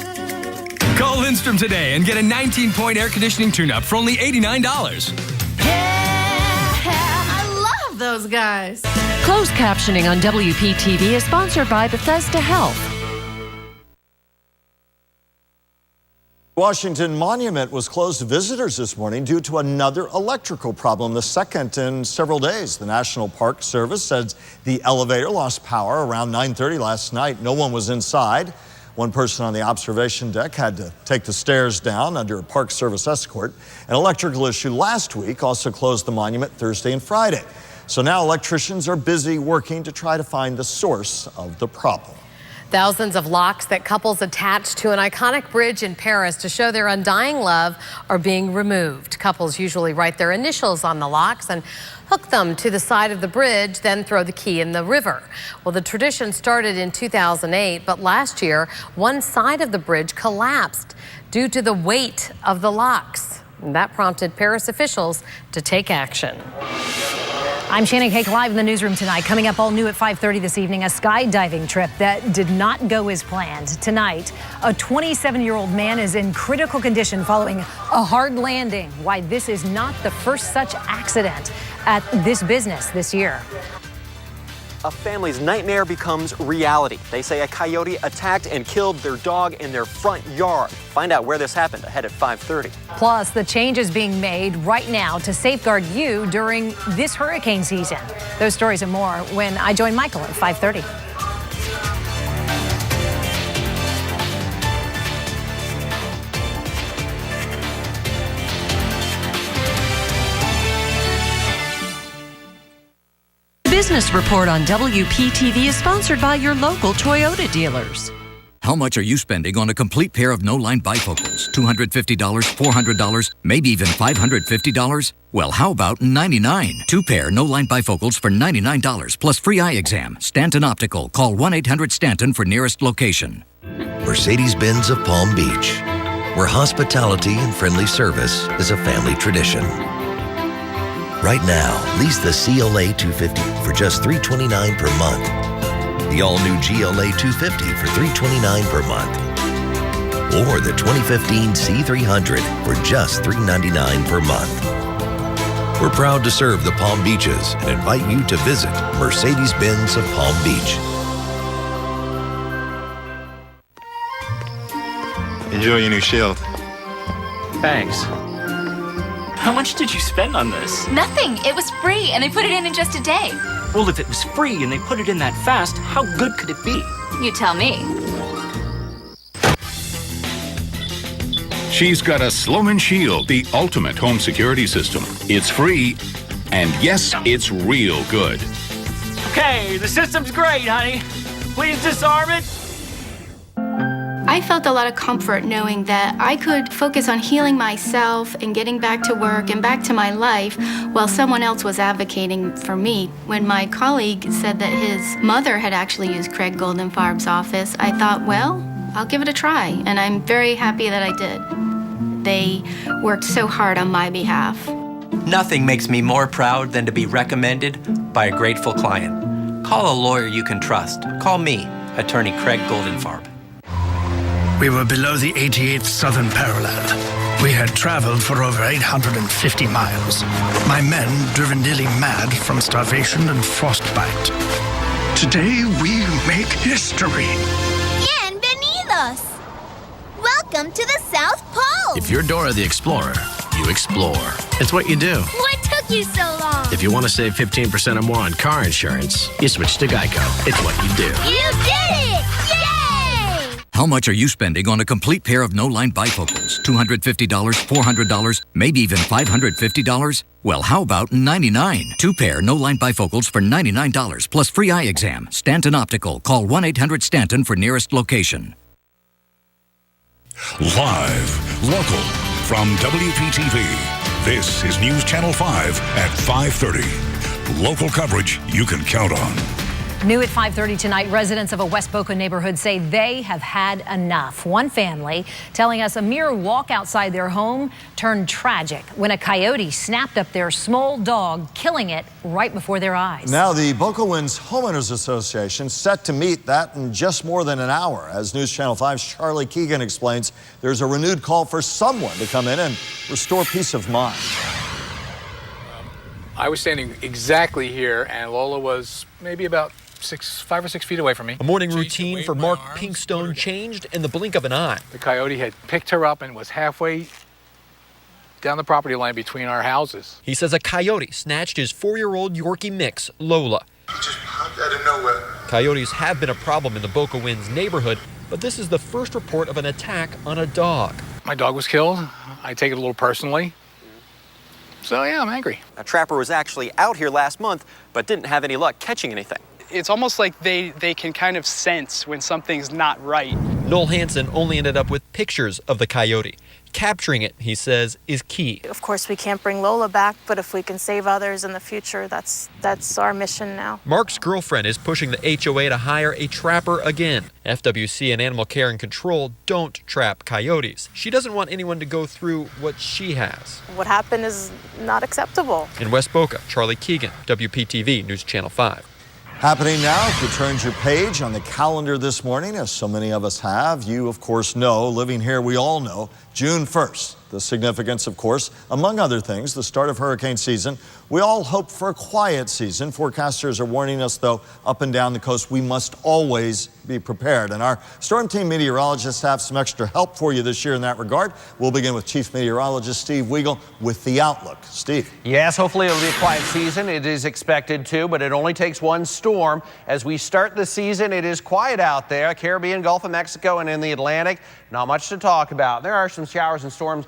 Call Lindstrom today and get a 19-point air conditioning tune-up for only $89. I love those guys. Closed captioning on WPTV is sponsored by Bethesda Health. Washington Monument was closed to visitors this morning due to another electrical problem, the second in several days. The National Park Service said the elevator lost power around 9:30 last night. No one was inside. One person on the observation deck had to take the stairs down under a Park Service escort. An electrical issue last week also closed the monument Thursday and Friday. So now electricians are busy working to try to find the source of the problem. Thousands of locks that couples attach to an iconic bridge in Paris to show their undying love are being removed. Couples usually write their initials on the locks and hook them to the side of the bridge, then throw the key in the river. Well, the tradition started in 2008, but last year, one side of the bridge collapsed due to the weight of the locks. And that prompted Paris officials to take action. I'm Shannon Cake live in the newsroom tonight. Coming up all new at 5:30 this evening, a skydiving trip that did not go as planned. Tonight, a 27-year-old man is in critical condition following a hard landing. Why this is not the first such accident at this business this year. A family's nightmare becomes reality. They say a coyote attacked and killed their dog in their front yard. Find out where this happened ahead at 5:30. Plus, the changes being made right now to safeguard you during this hurricane season. Those stories and more when I join Michael at 5:30. Business Report on WPTV is sponsored by your local Toyota dealers. How much are you spending on a complete pair of no-line bifocals? $250, $400, maybe even $550? Well, how about $99? 2 pair no-line bifocals for $99 plus free eye exam. Stanton Optical. Call 1-800-STANTON for nearest location. Mercedes-Benz of Palm Beach, where hospitality and friendly service is a family tradition. Right now, lease the CLA 250 for just $329 per month. The all-new GLA 250 for $329 per month. Or the 2015 C300 for just $399 per month. We're proud to serve the Palm Beaches and invite you to visit Mercedes-Benz of Palm Beach. Enjoy your new Shield. Thanks. How much did you spend on this? Nothing. It was free, and they put it in just a day. Well, if it was free and they put it in that fast, how good could it be? You tell me. She's got a Sloman Shield, the ultimate home security system. It's free, and yes, it's real good. Okay, the system's great, honey. Please disarm it. I felt a lot of comfort knowing that I could focus on healing myself and getting back to work and back to my life while someone else was advocating for me. When my colleague said that his mother had actually used Craig Goldenfarb's office, I thought, well, I'll give it a try, and I'm very happy that I did. They worked so hard on my behalf. Nothing makes me more proud than to be recommended by a grateful client. Call a lawyer you can trust. Call me, Attorney Craig Goldenfarb. We were below the 88th southern parallel. We had traveled for over 850 miles. My men driven nearly mad from starvation and frostbite. Today we make history. Bienvenidos! Welcome to the South Pole! If you're Dora the Explorer, you explore. It's what you do. What took you so long? If you want to save 15% or more on car insurance, you switch to Geico. It's what you do. You did it! Yay! How much are you spending on a complete pair of no-line bifocals? $250, $400, maybe even $550? Well, how about $99? 2 pair no-line bifocals for $99 plus free eye exam. Stanton Optical. Call 1-800-STANTON for nearest location. Live, local, from WPTV, this is News Channel 5 at 5:30. Local coverage you can count on. New at 5:30 tonight, residents of a West Boca neighborhood say they have had enough. One family telling us a mere walk outside their home turned tragic when a coyote snapped up their small dog, killing it right before their eyes. Now the Boca Winds Homeowners Association set to meet that in just more than an hour. As News Channel 5's Charlie Keegan explains, there's a renewed call for someone to come in and restore peace of mind. I was standing exactly here, and Lola was maybe about 5 or 6 feet away from me. A morning routine for Mark Pinkstone changed in the blink of an eye. The coyote had picked her up and was halfway down the property line between our houses. He says a coyote snatched his 4-year-old Yorkie mix, Lola. He just popped out of nowhere. Coyotes have been a problem in the Boca Winds neighborhood, but this is the first report of an attack on a dog. My dog was killed. I take it a little personally. So yeah, I'm angry. A trapper was actually out here last month, but didn't have any luck catching anything. It's almost like they can kind of sense when something's not right. Noel Hansen only ended up with pictures of the coyote. Capturing it, he says, is key. Of course, we can't bring Lola back, but if we can save others in the future, that's our mission now. Mark's girlfriend is pushing the HOA to hire a trapper again. FWC and Animal Care and Control don't trap coyotes. She doesn't want anyone to go through what she has. What happened is not acceptable. In West Boca, Charlie Keegan, WPTV News Channel 5. Happening now, if you turned your page on the calendar this morning, as so many of us have, you of course know, living here we all know, June 1st. The significance, of course, among other things, the start of hurricane season. We all hope for a quiet season. Forecasters are warning us, though, up and down the coast, we must always be prepared. And our storm team meteorologists have some extra help for you this year in that regard. We'll begin with Chief Meteorologist Steve Weigel with the outlook. Steve. Yes, hopefully it'll be a quiet season. It is expected to, but it only takes one storm. As we start the season, it is quiet out there. Caribbean, Gulf of Mexico, and in the Atlantic. Not much to talk about. There are some showers and storms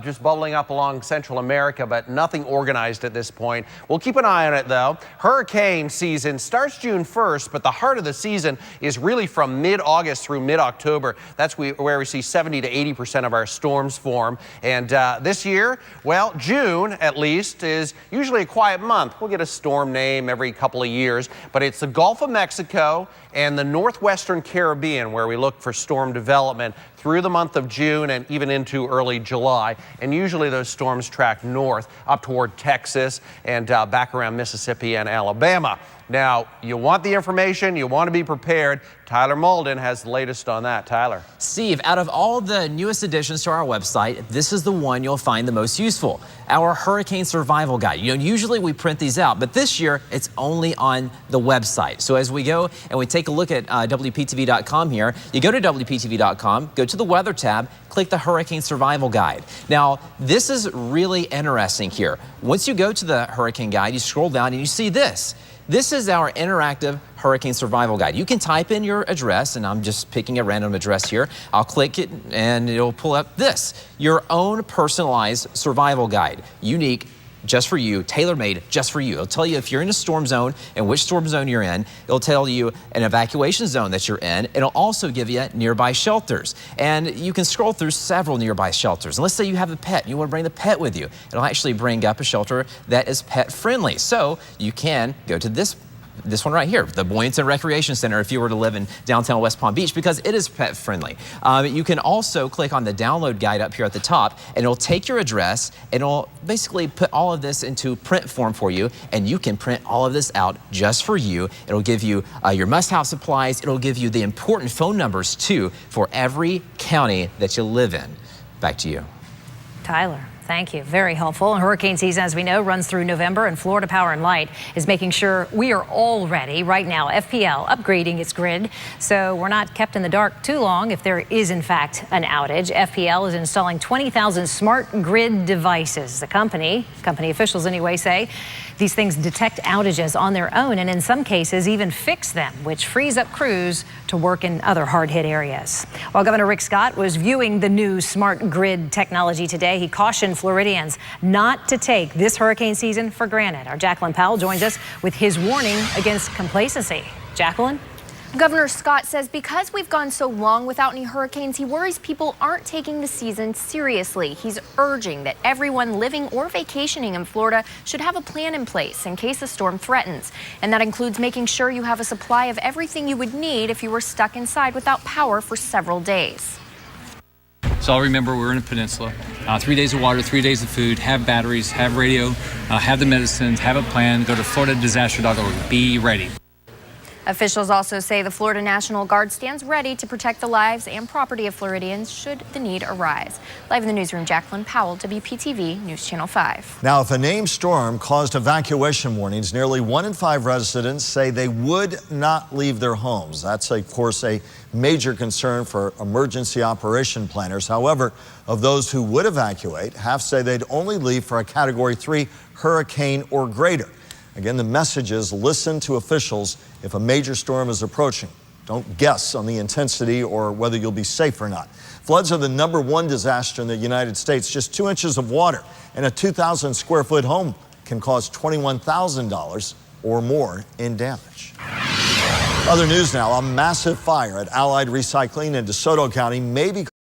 just bubbling up along Central America, but nothing organized at this point. We'll keep an eye on it, though. Hurricane season starts June 1st, but the heart of the season is really from mid-August through mid-October. That's where we see 70 to 80% of our storms form. And this year, well, June, at least, is usually a quiet month. We'll get a storm name every couple of years, but it's the Gulf of Mexico and the northwestern Caribbean where we look for storm development through the month of June and even into early July. And usually those storms track north up toward Texas and back around Mississippi and Alabama. Now, you want the information, you want to be prepared. Tyler Malden has the latest on that. Tyler. Steve, out of all the newest additions to our website, this is the one you'll find the most useful. Our Hurricane Survival Guide. Usually we print these out, but this year it's only on the website. So as we go and we take a look at WPTV.com here, you go to WPTV.com, go to the Weather tab, click the Hurricane Survival Guide. Now, this is really interesting here. Once you go to the Hurricane Guide, you scroll down and you see this. This is our interactive Hurricane Survival Guide. You can type in your address, and I'm just picking a random address here. I'll click it, and it'll pull up this, your own personalized survival guide, unique just for you, tailor-made just for you. It'll tell you if you're in a storm zone and which storm zone you're in. It'll tell you an evacuation zone that you're in. It'll also give you nearby shelters. And you can scroll through several nearby shelters. And let's say you have a pet and you want to bring the pet with you. It'll actually bring up a shelter that is pet friendly. So you can go to this one right here, the Boynton Recreation Center, if you were to live in downtown West Palm Beach, because it is pet friendly. You can also click on the download guide up here at the top, and it'll take your address, and it'll basically put all of this into print form for you, and you can print all of this out just for you. It'll give you your must-have supplies. It'll give you the important phone numbers, too, for every county that you live in. Back to you. Tyler. Thank you. Very helpful. And hurricane season, as we know, runs through November, and Florida Power and Light is making sure we are all ready. Right now, FPL upgrading its grid, so we're not kept in the dark too long if there is, in fact, an outage. FPL is installing 20,000 smart grid devices. The company officials anyway, say these things detect outages on their own and in some cases even fix them, which frees up crews to work in other hard-hit areas. While Governor Rick Scott was viewing the new smart grid technology today, he cautioned Floridians not to take this hurricane season for granted. Our Jacqueline Powell joins us with his warning against complacency. Jacqueline? Governor Scott says because we've gone so long without any hurricanes, he worries people aren't taking the season seriously. He's urging that everyone living or vacationing in Florida should have a plan in place in case a storm threatens. And that includes making sure you have a supply of everything you would need if you were stuck inside without power for several days. So I'll remember we're in a peninsula, 3 days of water, 3 days of food, have batteries, have radio, have the medicines, have a plan, go to floridadisaster.org, be ready. Officials also say the Florida National Guard stands ready to protect the lives and property of Floridians should the need arise. Live in the newsroom, Jacqueline Powell, WPTV News Channel 5. Now, if a named storm caused evacuation warnings, nearly 1 in 5 residents say they would not leave their homes. That's, of course, a major concern for emergency operation planners. However, of those who would evacuate, half say they'd only leave for a Category 3 hurricane or greater. Again, the message is listen to officials if a major storm is approaching. Don't guess on the intensity or whether you'll be safe or not. Floods are the #1 disaster in the United States. Just 2 inches of water in a 2,000 square foot home can cause $21,000 or more in damage. Other news now, a massive fire at Allied Recycling in DeSoto County may be